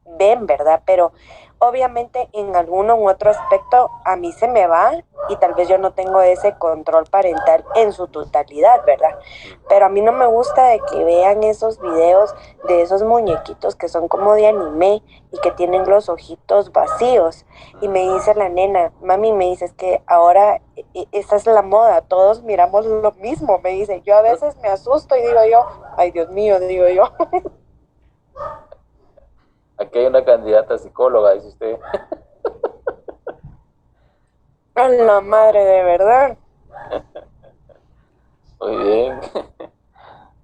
ven, ¿verdad? Pero obviamente en alguno u otro aspecto a mí se me va y tal vez yo no tengo ese control parental en su totalidad, ¿verdad? Pero a mí no me gusta de que vean esos videos de esos muñequitos que son como de anime y que tienen los ojitos vacíos. Y me dice la nena, mami, me dice, es que ahora esa es la moda, todos miramos lo mismo, me dice. Yo a veces me asusto y digo yo, ay, Dios mío, digo yo. Aquí hay una candidata psicóloga, dice usted. A la madre, de verdad. Muy bien.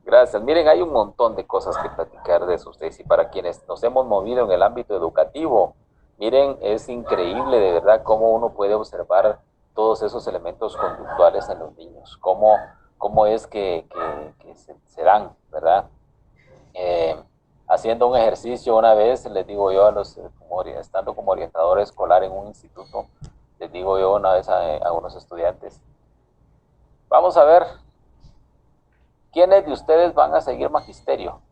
Gracias. Miren, hay un montón de cosas que platicar de eso ustedes, y para quienes nos hemos movido en el ámbito educativo, miren, es increíble de verdad cómo uno puede observar todos esos elementos conductuales en los niños, cómo es que se dan, ¿verdad? Haciendo un ejercicio una vez, les digo yo estando como orientador escolar en un instituto, les digo yo una vez a unos estudiantes, vamos a ver, ¿quiénes de ustedes van a seguir magisterio?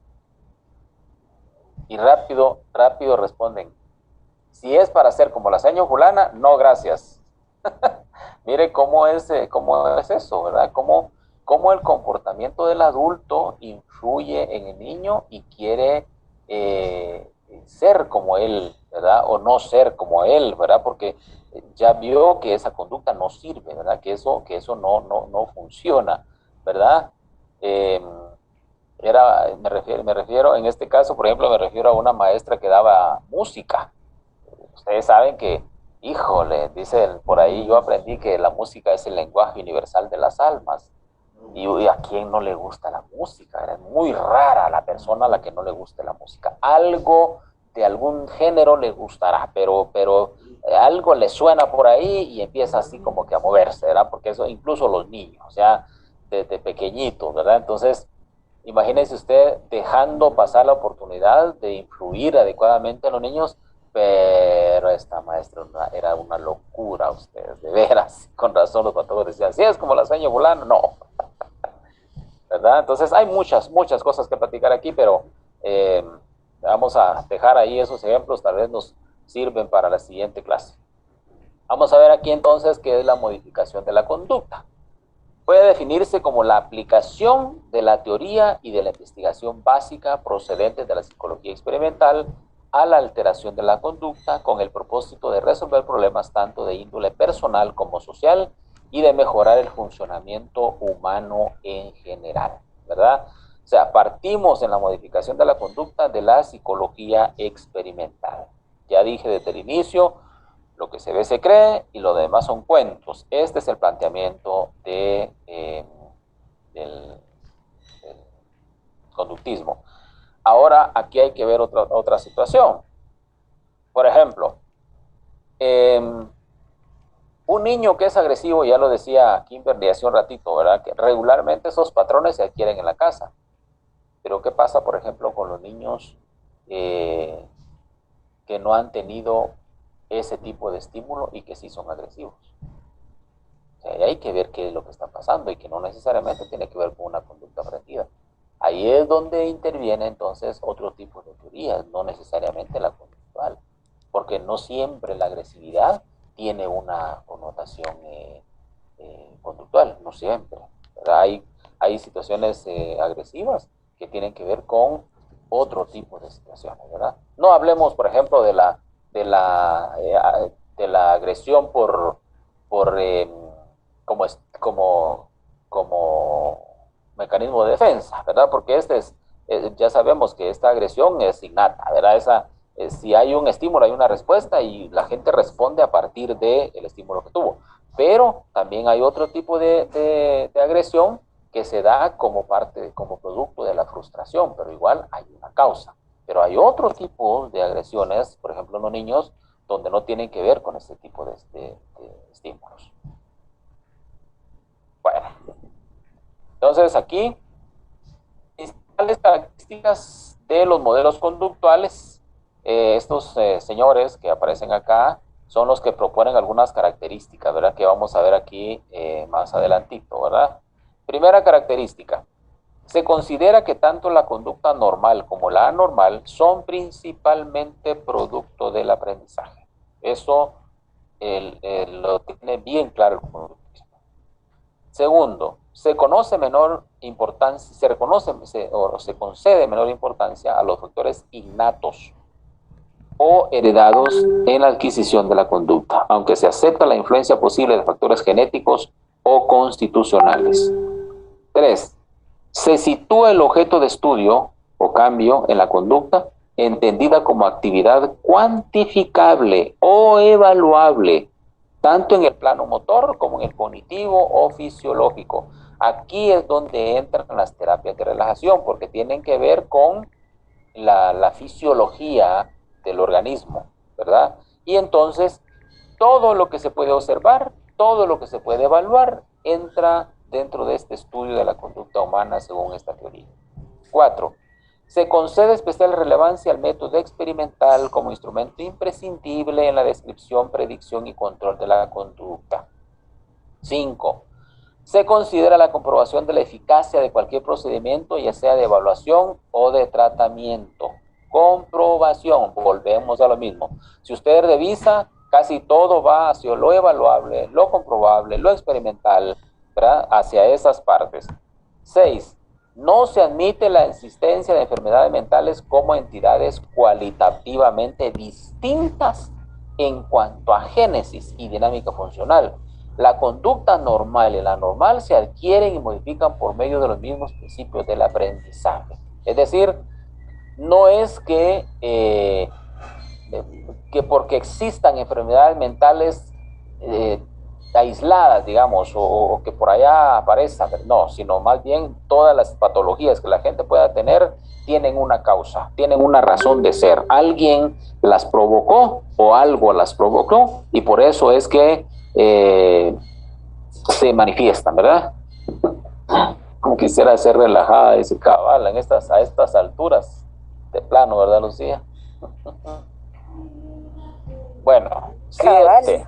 Y rápido responden, si es para ser como la señora Julana, no, gracias. Mire cómo es eso, ¿verdad? Cómo el comportamiento del adulto influye en el niño y quiere ser como él, ¿verdad? O no ser como él, ¿verdad? Porque ya vio que esa conducta no sirve, ¿verdad? Que eso no funciona, ¿verdad? Me refiero, en este caso, por ejemplo, me refiero a una maestra que daba música. Ustedes saben que, híjole, dicen por ahí, yo aprendí que la música es el lenguaje universal de las almas. Y a quién no le gusta la música, es muy rara la persona a la que no le guste la música. Algo de algún género le gustará, pero algo le suena por ahí y empieza así como que a moverse, ¿verdad? Porque eso incluso los niños, o sea, desde pequeñitos, ¿verdad? Entonces, imagínese usted dejando pasar la oportunidad de influir adecuadamente a los niños, pero esta maestra era una locura, ustedes, de veras, con razón los patólogos decían, sí, es como la señora Bulano, no, ¿verdad? Entonces hay muchas cosas que platicar aquí, pero vamos a dejar ahí esos ejemplos, tal vez nos sirven para la siguiente clase. Vamos a ver aquí entonces qué es la modificación de la conducta. puede definirse como la aplicación de la teoría y de la investigación básica procedentes de la psicología experimental a la alteración de la conducta con el propósito de resolver problemas tanto de índole personal como social y de mejorar el funcionamiento humano en general, ¿verdad? O sea, partimos en la modificación de la conducta de la psicología experimental. Ya dije desde el inicio, lo que se ve se cree y lo demás son cuentos. Este es el planteamiento del conductismo. Ahora, aquí hay que ver otra situación. Por ejemplo, un niño que es agresivo, ya lo decía Kimberly hace un ratito, ¿verdad? Que regularmente esos patrones se adquieren en la casa. Pero ¿qué pasa, por ejemplo, con los niños que no han tenido ese tipo de estímulo y que sí son agresivos? O sea, hay que ver qué es lo que está pasando y que no necesariamente tiene que ver con una conducta aprendida. Ahí es donde interviene entonces otro tipo de teorías, no necesariamente la conductual, porque no siempre la agresividad tiene una connotación conductual, no siempre, ¿verdad? Hay situaciones agresivas que tienen que ver con otro tipo de situaciones, ¿verdad? No hablemos, por ejemplo, de la agresión como mecanismo de defensa, ¿verdad? Porque ya sabemos que esta agresión es innata, ¿verdad? Si hay un estímulo, hay una respuesta y la gente responde a partir del estímulo que tuvo. Pero también hay otro tipo de agresión que se da como producto de la frustración, pero igual hay una causa. Pero hay otro tipo de agresiones, por ejemplo en los niños, donde no tienen que ver con este tipo de estímulos. Bueno, entonces aquí, principales características de los modelos conductuales. Estos señores que aparecen acá son los que proponen algunas características, ¿verdad? Que vamos a ver aquí más adelantito, ¿verdad? Primera característica. Se considera que tanto la conducta normal como la anormal son principalmente producto del aprendizaje. Eso lo tiene bien claro el conductismo. Segundo, se concede menor importancia a los factores innatos o heredados en la adquisición de la conducta, aunque se acepta la influencia posible de factores genéticos o constitucionales. 3. Se sitúa el objeto de estudio o cambio en la conducta entendida como actividad cuantificable o evaluable, tanto en el plano motor como en el cognitivo o fisiológico. Aquí es donde entran las terapias de relajación, porque tienen que ver con la fisiología del organismo, ¿verdad? Y entonces, todo lo que se puede observar, todo lo que se puede evaluar, entra dentro de este estudio de la conducta humana según esta teoría. 4. Se concede especial relevancia al método experimental como instrumento imprescindible en la descripción, predicción y control de la conducta. 5. Se considera la comprobación de la eficacia de cualquier procedimiento, ya sea de evaluación o de tratamiento. Comprobación, volvemos a lo mismo. Si usted revisa, casi todo va hacia lo evaluable, lo comprobable, lo experimental, ¿verdad? Hacia esas partes. 6. No se admite la existencia de enfermedades mentales como entidades cualitativamente distintas en cuanto a génesis y dinámica funcional. La conducta normal y la anormal se adquieren y modifican por medio de los mismos principios del aprendizaje. Es decir, no es que porque existan enfermedades mentales aisladas, digamos, o que por allá aparezcan, no, sino más bien todas las patologías que la gente pueda tener tienen una causa, tienen una razón de ser. Alguien las provocó o algo las provocó y por eso es que se manifiestan, ¿verdad? Como quisiera ser relajada y se cabala a estas alturas de plano, ¿verdad, Lucía? Bueno, 7.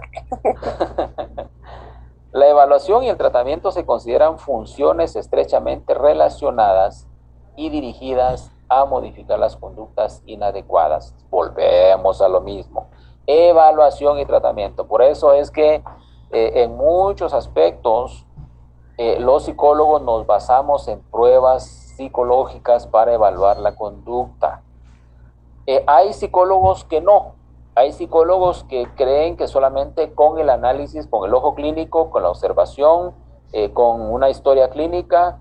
La evaluación y el tratamiento se consideran funciones estrechamente relacionadas y dirigidas a modificar las conductas inadecuadas. Volvemos a lo mismo. Evaluación y tratamiento. Por eso es que en muchos aspectos los psicólogos nos basamos en pruebas psicológicas para evaluar la conducta. Hay psicólogos que no. Hay psicólogos que creen que solamente con el análisis, con el ojo clínico, con la observación, con una historia clínica,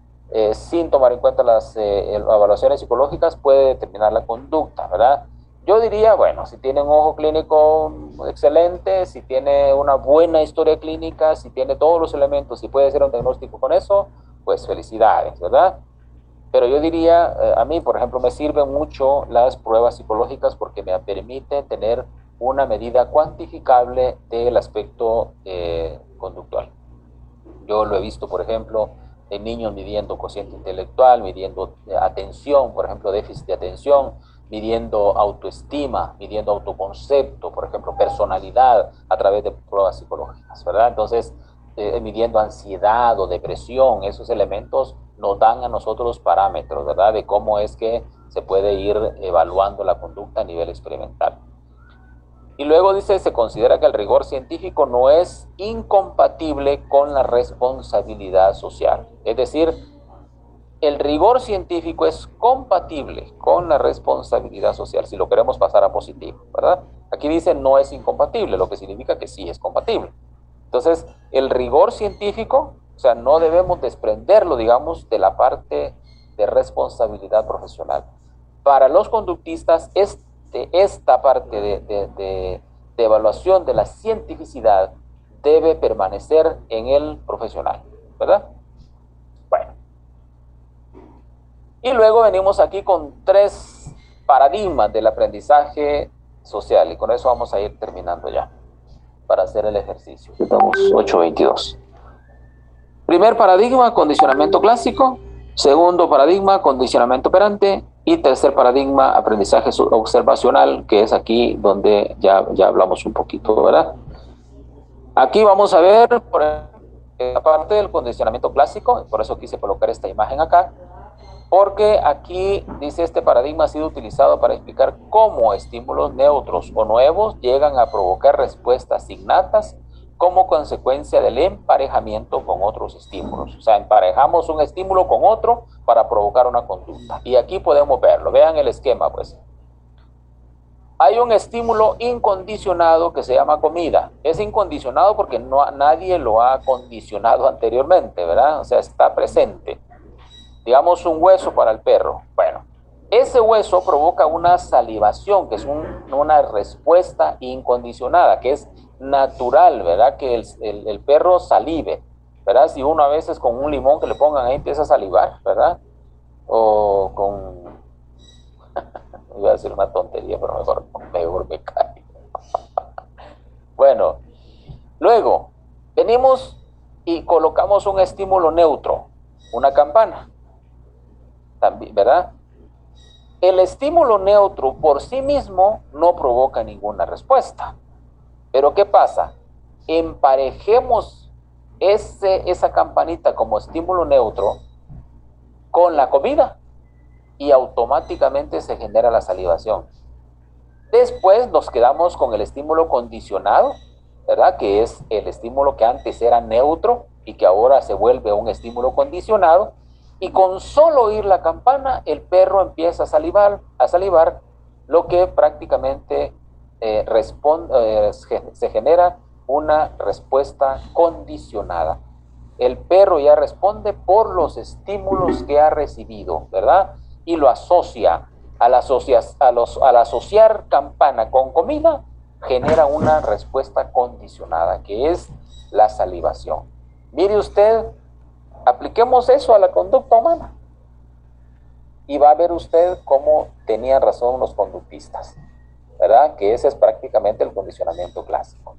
sin tomar en cuenta las evaluaciones psicológicas, puede determinar la conducta, ¿verdad? Yo diría, bueno, si tiene un ojo clínico excelente, si tiene una buena historia clínica, si tiene todos los elementos, si puede hacer un diagnóstico con eso, pues felicidades, ¿verdad? Pero yo diría, a mí, por ejemplo, me sirven mucho las pruebas psicológicas porque me permiten tener una medida cuantificable del aspecto conductual. Yo lo he visto, por ejemplo, en niños midiendo cociente intelectual, midiendo atención, por ejemplo, déficit de atención, midiendo autoestima, midiendo autoconcepto, por ejemplo, personalidad a través de pruebas psicológicas, ¿verdad? Entonces, midiendo ansiedad o depresión, esos elementos nos dan a nosotros parámetros, ¿verdad? De cómo es que se puede ir evaluando la conducta a nivel experimental. Y luego dice, se considera que el rigor científico no es incompatible con la responsabilidad social. Es decir, el rigor científico es compatible con la responsabilidad social, si lo queremos pasar a positivo, ¿verdad? Aquí dice no es incompatible, lo que significa que sí es compatible. Entonces, el rigor científico, o sea, no debemos desprenderlo, digamos, de la parte de responsabilidad profesional. Para los conductistas, esta parte de evaluación de la cientificidad debe permanecer en el profesional, ¿verdad? Bueno. Y luego venimos aquí con 3 paradigmas del aprendizaje social, y con eso vamos a ir terminando ya, para hacer el ejercicio. Estamos 8:22. Primer paradigma, condicionamiento clásico. Segundo paradigma, condicionamiento operante. Y tercer paradigma, aprendizaje observacional, que es aquí donde ya hablamos un poquito, ¿verdad? Aquí vamos a ver, por la parte del condicionamiento clásico, por eso quise colocar esta imagen acá, porque aquí dice este paradigma ha sido utilizado para explicar cómo estímulos neutros o nuevos llegan a provocar respuestas innatas como consecuencia del emparejamiento con otros estímulos. O sea, emparejamos un estímulo con otro para provocar una conducta. Y aquí podemos verlo. Vean el esquema, pues. Hay un estímulo incondicionado que se llama comida. Es incondicionado porque nadie lo ha condicionado anteriormente, ¿verdad? O sea, está presente. Digamos un hueso para el perro. Bueno, ese hueso provoca una salivación, que es una respuesta incondicionada, que es natural, ¿verdad? Que el perro salive, ¿verdad? Si uno a veces con un limón que le pongan ahí empieza a salivar, ¿verdad? O con... Iba a decir una tontería, pero mejor me callo. Bueno, luego venimos y colocamos un estímulo neutro, una campana, también, ¿verdad? El estímulo neutro por sí mismo no provoca ninguna respuesta. Pero ¿qué pasa? Emparejemos esa campanita como estímulo neutro con la comida y automáticamente se genera la salivación. Después nos quedamos con el estímulo condicionado, ¿verdad? Que es el estímulo que antes era neutro y que ahora se vuelve un estímulo condicionado. Y con solo oír la campana, el perro empieza a salivar, lo que prácticamente se genera una respuesta condicionada. El perro ya responde por los estímulos que ha recibido, ¿verdad? Y lo asocia. Al asociar campana con comida, genera una respuesta condicionada, que es la salivación. Mire usted, apliquemos eso a la conducta humana y va a ver usted cómo tenían razón los conductistas, ¿verdad? Que ese es prácticamente el condicionamiento clásico.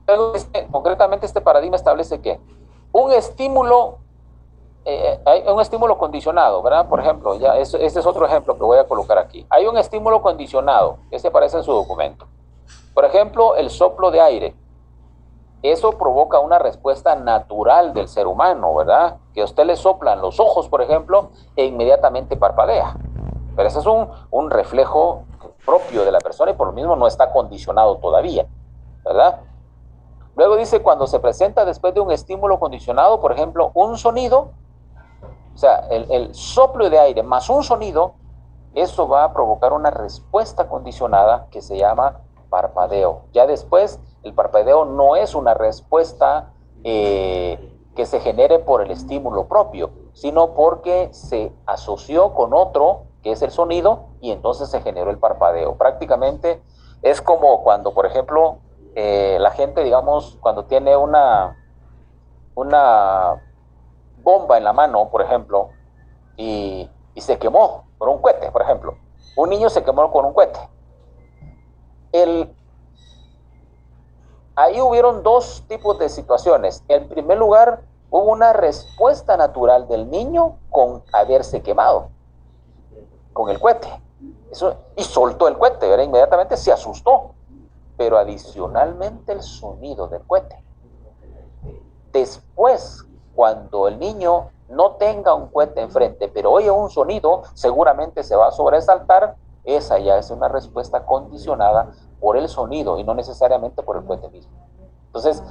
Luego, concretamente este paradigma establece que un estímulo, hay un estímulo condicionado, ¿verdad? Por ejemplo, este es otro ejemplo que voy a colocar aquí. Hay un estímulo condicionado, este aparece en su documento. Por ejemplo, el soplo de aire. Eso provoca una respuesta natural del ser humano, ¿verdad? Que a usted le soplan los ojos, por ejemplo, e inmediatamente parpadea. Pero ese es un reflejo propio de la persona y por lo mismo no está condicionado todavía. ¿verdad? Luego dice, cuando se presenta después de un estímulo condicionado, por ejemplo, un sonido, o sea, el soplo de aire más un sonido, eso va a provocar una respuesta condicionada que se llama parpadeo. Ya después, el parpadeo no es una respuesta que se genere por el estímulo propio, sino porque se asoció con otro, que es el sonido, y entonces se generó el parpadeo. Prácticamente es como cuando, por ejemplo, la gente, digamos, cuando tiene una bomba en la mano, por ejemplo, y se quemó por un cohete, por ejemplo. Un niño se quemó con un cohete. Ahí hubieron dos tipos de situaciones. En primer lugar, hubo una respuesta natural del niño con haberse quemado con el cohete. Y soltó el cohete, ¿verdad? Inmediatamente se asustó. Pero adicionalmente el sonido del cohete. Después, cuando el niño no tenga un cohete enfrente, pero oye un sonido, seguramente se va a sobresaltar. Esa ya es una respuesta condicionada por el sonido y no necesariamente por el cohete mismo. Entonces,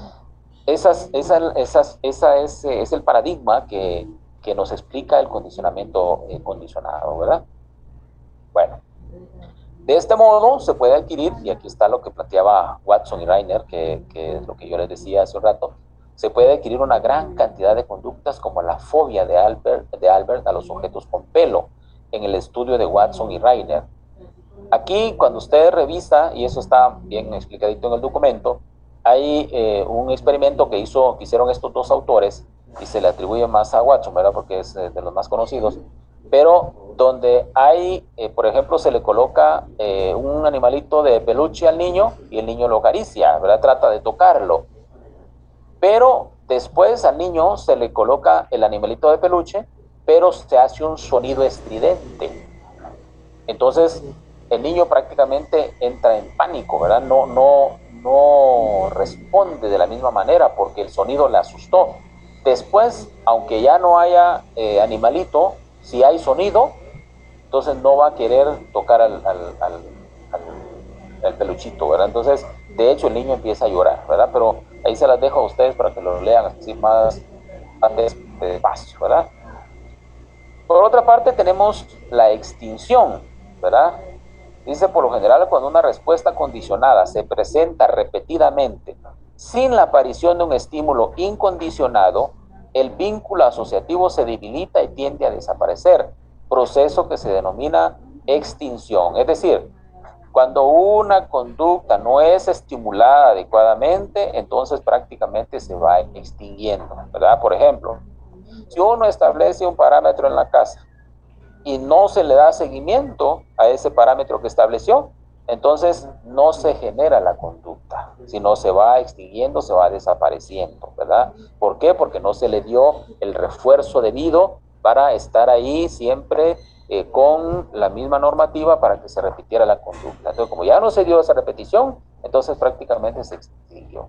ese es el paradigma que nos explica el condicionamiento condicionado, ¿verdad? Bueno, de este modo se puede adquirir, y aquí está lo que planteaba Watson y Reiner, que es lo que yo les decía hace un rato, se puede adquirir una gran cantidad de conductas como la fobia de Albert a los objetos con pelo, en el estudio de Watson y Reiner. Aquí, cuando usted revisa, y eso está bien explicadito en el documento, hay un experimento que hicieron estos dos autores, y se le atribuye más a Watson, ¿verdad? Porque es de los más conocidos, pero donde hay, por ejemplo, se le coloca un animalito de peluche al niño, y el niño lo acaricia, ¿verdad? Trata de tocarlo. Pero después al niño se le coloca el animalito de peluche, pero se hace un sonido estridente. Entonces, el niño prácticamente entra en pánico, ¿verdad? No responde de la misma manera porque el sonido le asustó. Después, aunque ya no haya animalito, si hay sonido, entonces no va a querer tocar al peluchito, ¿verdad? Entonces, de hecho, el niño empieza a llorar, ¿verdad? Pero ahí se las dejo a ustedes para que lo lean así más despacio, ¿verdad? Por otra parte, tenemos la extinción, ¿verdad? Dice, por lo general, cuando una respuesta condicionada se presenta repetidamente sin la aparición de un estímulo incondicionado, el vínculo asociativo se debilita y tiende a desaparecer, proceso que se denomina extinción. Es decir, cuando una conducta no es estimulada adecuadamente, entonces prácticamente se va extinguiendo, ¿verdad? Por ejemplo, si uno establece un parámetro en la casa y no se le da seguimiento a ese parámetro que estableció, entonces no se genera la conducta, sino se va extinguiendo, se va desapareciendo, ¿verdad? ¿Por qué? Porque no se le dio el refuerzo debido para estar ahí siempre con la misma normativa para que se repitiera la conducta. Entonces, como ya no se dio esa repetición, entonces prácticamente se extinguió.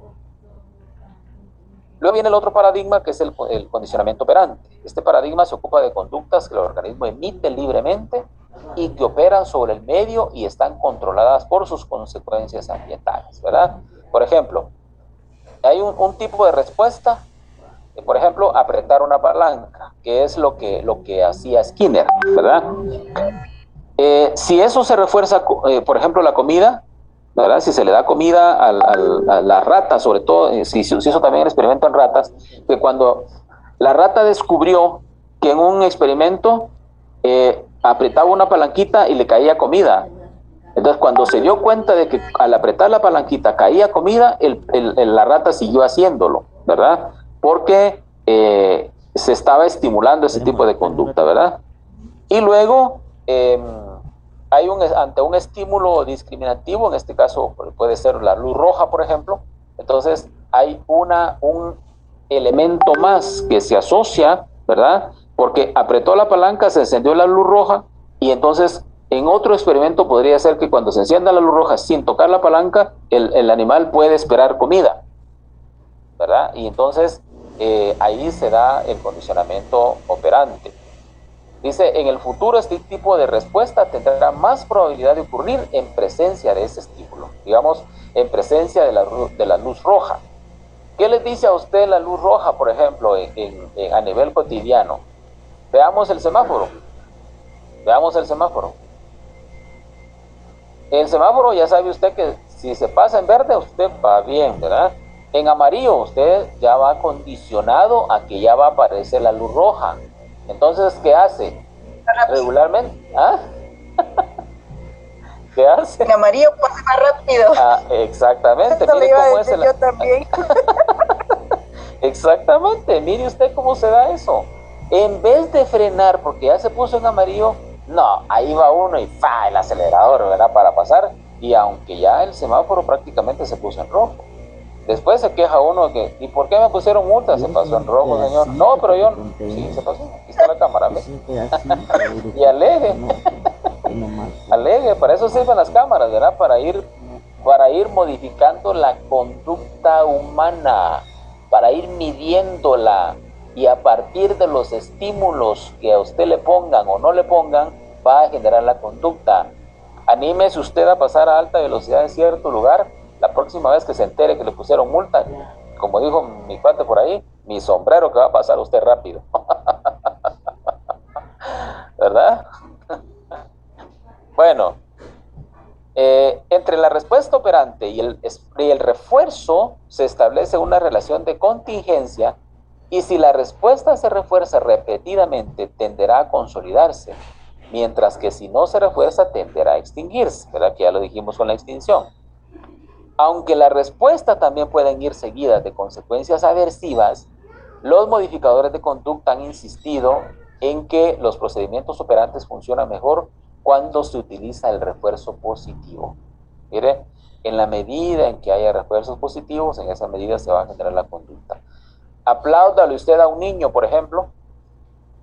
Luego viene el otro paradigma, que es el condicionamiento operante. Este paradigma se ocupa de conductas que el organismo emite libremente y que operan sobre el medio y están controladas por sus consecuencias ambientales, ¿verdad? Por ejemplo, hay un tipo de respuesta, por ejemplo, apretar una palanca, que es lo que hacía Skinner, ¿verdad? Si eso se refuerza, por ejemplo, la comida, ¿verdad? Si se le da comida a las ratas, sobre todo, si se hizo también el experimento en ratas, que cuando la rata descubrió que en un experimento apretaba una palanquita y le caía comida. Entonces, cuando se dio cuenta de que al apretar la palanquita caía comida, la rata siguió haciéndolo, ¿verdad? Porque se estaba estimulando ese tipo de conducta, ¿verdad? Y luego, ante un estímulo discriminativo, en este caso puede ser la luz roja, por ejemplo, entonces hay un elemento más que se asocia, ¿verdad? Porque apretó la palanca, se encendió la luz roja, y entonces en otro experimento podría ser que cuando se encienda la luz roja sin tocar la palanca, el animal puede esperar comida, ¿verdad? Y entonces ahí se da el condicionamiento operante. Dice, en el futuro este tipo de respuesta tendrá más probabilidad de ocurrir en presencia de ese estímulo, digamos, en presencia de la luz roja. ¿Qué les dice a usted la luz roja, por ejemplo, a nivel cotidiano? Veamos el semáforo. Veamos el semáforo. El semáforo ya sabe usted que si se pasa en verde, usted va bien, ¿verdad? En amarillo usted ya va condicionado a que ya va a aparecer la luz roja. Entonces, ¿qué hace? Regularmente, ¿ah? ¿Qué hace? En amarillo pasa más rápido. Exactamente. Esto mire lo iba cómo a decir yo también. Exactamente, mire usted cómo se da eso. En vez de frenar porque ya se puso en amarillo, no, ahí va uno y ¡fa! El acelerador, ¿verdad? Para pasar, y aunque ya el semáforo prácticamente se puso en rojo. Después se queja uno que, ¿y por qué me pusieron multa? Se pasó en rojo, señor. No, pero yo, sí, se pasó. Aquí está la cámara, ¿ves? Y alegue. Alegue, para eso sirven las cámaras, ¿verdad? Para ir modificando la conducta humana, para ir midiéndola, y a partir de los estímulos que a usted le pongan o no le pongan, va a generar la conducta. Anímese usted a pasar a alta velocidad en cierto lugar. La próxima vez que se entere que le pusieron multa, como dijo mi cuate por ahí, mi sombrero que va a pasar usted rápido. ¿Verdad? Bueno, entre la respuesta operante y el refuerzo se establece una relación de contingencia, y si la respuesta se refuerza repetidamente, tenderá a consolidarse, mientras que si no se refuerza, tenderá a extinguirse, ¿verdad? Que ya lo dijimos con la extinción. Aunque la respuesta también pueden ir seguidas de consecuencias aversivas, los modificadores de conducta han insistido en que los procedimientos operantes funcionan mejor cuando se utiliza el refuerzo positivo. Mire, en la medida en que haya refuerzos positivos, en esa medida se va a generar la conducta. Apláudale usted a un niño, por ejemplo,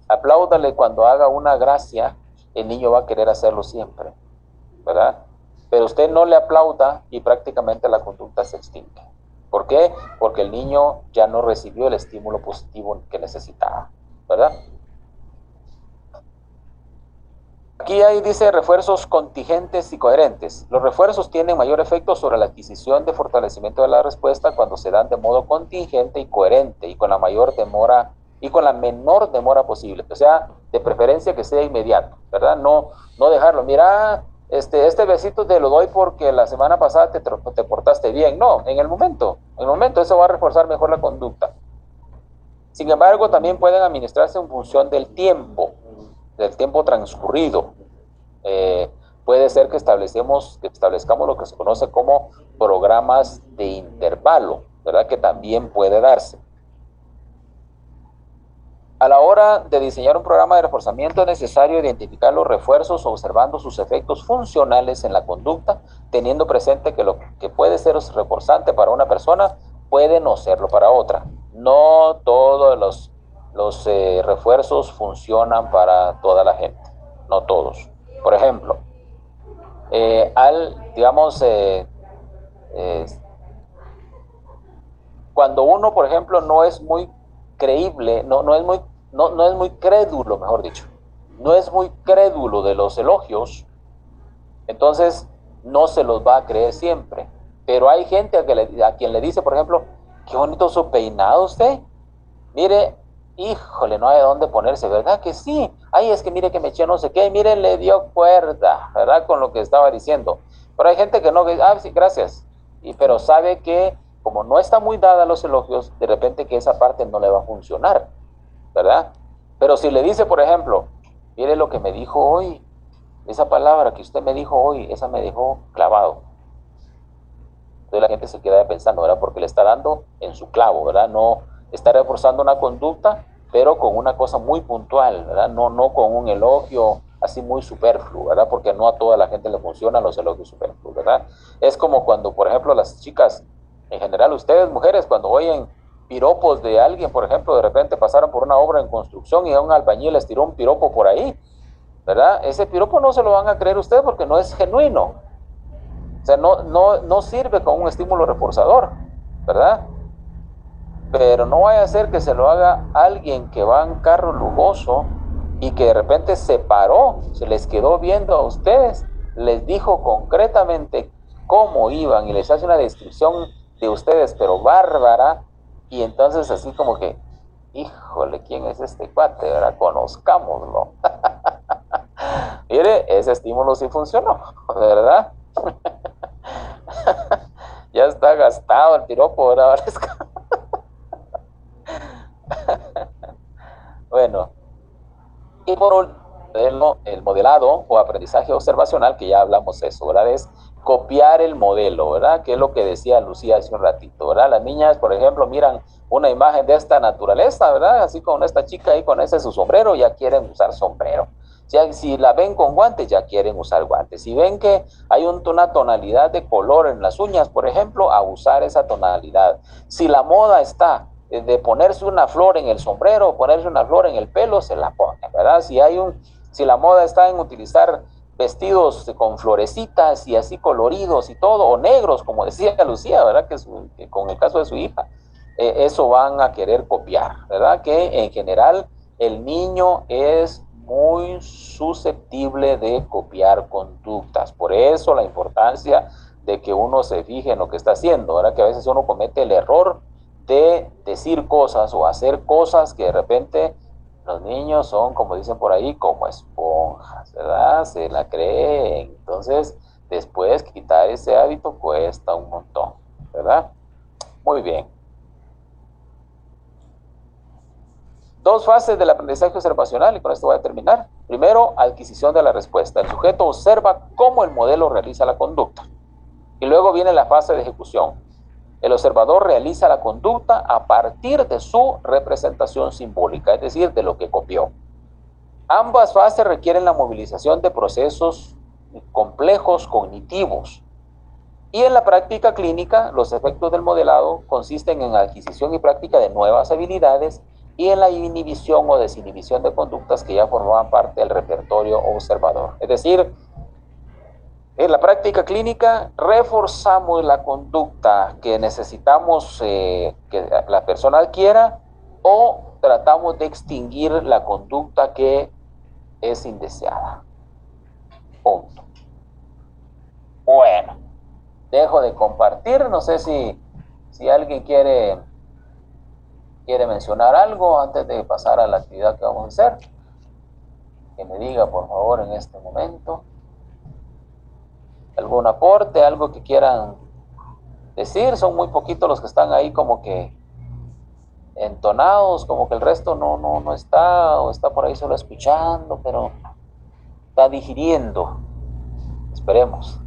apláudale cuando haga una gracia, el niño va a querer hacerlo siempre, ¿verdad? Pero usted no le aplauda y prácticamente la conducta se extingue. ¿Por qué? Porque el niño ya no recibió el estímulo positivo que necesitaba, ¿verdad? Aquí ahí dice refuerzos contingentes y coherentes. Los refuerzos tienen mayor efecto sobre la adquisición de fortalecimiento de la respuesta cuando se dan de modo contingente y coherente y con la menor demora posible. O sea, de preferencia que sea inmediato, ¿verdad? No dejarlo. Mira, este besito te lo doy porque la semana pasada te portaste bien. No, en el momento eso va a reforzar mejor la conducta. Sin embargo, también pueden administrarse en función del tiempo transcurrido. Puede ser que establezcamos lo que se conoce como programas de intervalo, ¿verdad? Que también puede darse. A la hora de diseñar un programa de reforzamiento es necesario identificar los refuerzos observando sus efectos funcionales en la conducta, teniendo presente que lo que puede ser reforzante para una persona puede no serlo para otra. No todos los refuerzos funcionan para toda la gente, no todos. Por ejemplo, cuando uno, por ejemplo, no es muy creíble, no es muy crédulo, mejor dicho, no es muy crédulo de los elogios, entonces no se los va a creer siempre. Pero hay gente a quien le dice, por ejemplo, qué bonito su peinado usted, mire, híjole, no hay de dónde ponerse, ¿verdad que sí? Ay, es que mire que me eché no sé qué, mire, le dio cuerda, ¿verdad? Con lo que estaba diciendo. Pero hay gente que no, sí, gracias, pero sabe que como no está muy dada a los elogios, de repente que esa parte no le va a funcionar, ¿verdad? Pero si le dice, por ejemplo, mire lo que me dijo hoy, esa palabra que usted me dijo hoy, esa me dejó clavado. Entonces la gente se queda pensando, ¿verdad? Porque le está dando en su clavo, ¿verdad? No está reforzando una conducta, pero con una cosa muy puntual, ¿verdad? No con un elogio así muy superfluo, ¿verdad? Porque no a toda la gente le funcionan los elogios superfluos, ¿verdad? Es como cuando, por ejemplo, las chicas, en general ustedes mujeres, cuando oyen piropos de alguien, por ejemplo, de repente pasaron por una obra en construcción y a un albañil les tiró un piropo por ahí, ¿verdad? Ese piropo no se lo van a creer ustedes porque no es genuino. O sea, no sirve como un estímulo reforzador, ¿verdad? Pero no vaya a ser que se lo haga alguien que va en carro lujoso y que de repente se paró, se les quedó viendo a ustedes, les dijo concretamente cómo iban y les hace una descripción de ustedes, pero bárbara, y entonces así como que, híjole, ¿quién es este cuate? ¿Verdad? Conozcámoslo. Mire, ese estímulo sí funcionó, ¿verdad? Ya está gastado el piropo, ¿verdad? Bueno, y por último, el modelado o aprendizaje observacional, que ya hablamos de eso, ¿verdad? Es copiar el modelo, ¿verdad? Que es lo que decía Lucía hace un ratito, ¿verdad? Las niñas, por ejemplo, miran una imagen de esta naturaleza, ¿verdad? Así con esta chica ahí con ese su sombrero, ya quieren usar sombrero. Si la ven con guantes, ya quieren usar guantes. Si ven que hay una tonalidad de color en las uñas, por ejemplo, a usar esa tonalidad. Si la moda está de ponerse una flor en el sombrero, ponerse una flor en el pelo, se la pone, ¿verdad? Si la moda está en utilizar vestidos con florecitas y así coloridos y todo, o negros, como decía Lucía, ¿verdad? Que con el caso de su hija, eso van a querer copiar, ¿verdad? Que en general el niño es muy susceptible de copiar conductas. Por eso la importancia de que uno se fije en lo que está haciendo, ¿verdad? Que a veces uno comete el error de decir cosas o hacer cosas que de repente los niños son, como dicen por ahí, como esponjas, ¿verdad? Se la creen. Entonces, después quitar ese hábito cuesta un montón, ¿verdad? Muy bien. Dos fases del aprendizaje observacional, y con esto voy a terminar. Primero, adquisición de la respuesta. El sujeto observa cómo el modelo realiza la conducta. Y luego viene la fase de ejecución. El observador realiza la conducta a partir de su representación simbólica, es decir, de lo que copió. Ambas fases requieren la movilización de procesos complejos cognitivos. Y en la práctica clínica, los efectos del modelado consisten en la adquisición y práctica de nuevas habilidades y en la inhibición o desinhibición de conductas que ya formaban parte del repertorio observador. Es decir, en la práctica clínica reforzamos la conducta que necesitamos que la persona adquiera o tratamos de extinguir la conducta que es indeseada. Punto. Bueno, dejo de compartir. No sé si alguien quiere mencionar algo antes de pasar a la actividad que vamos a hacer. Que me diga, por favor, en este momento. ¿Algún aporte, algo que quieran decir? Son muy poquitos los que están ahí como que entonados, como que el resto no está, o está por ahí solo escuchando, pero está digiriendo. Esperemos.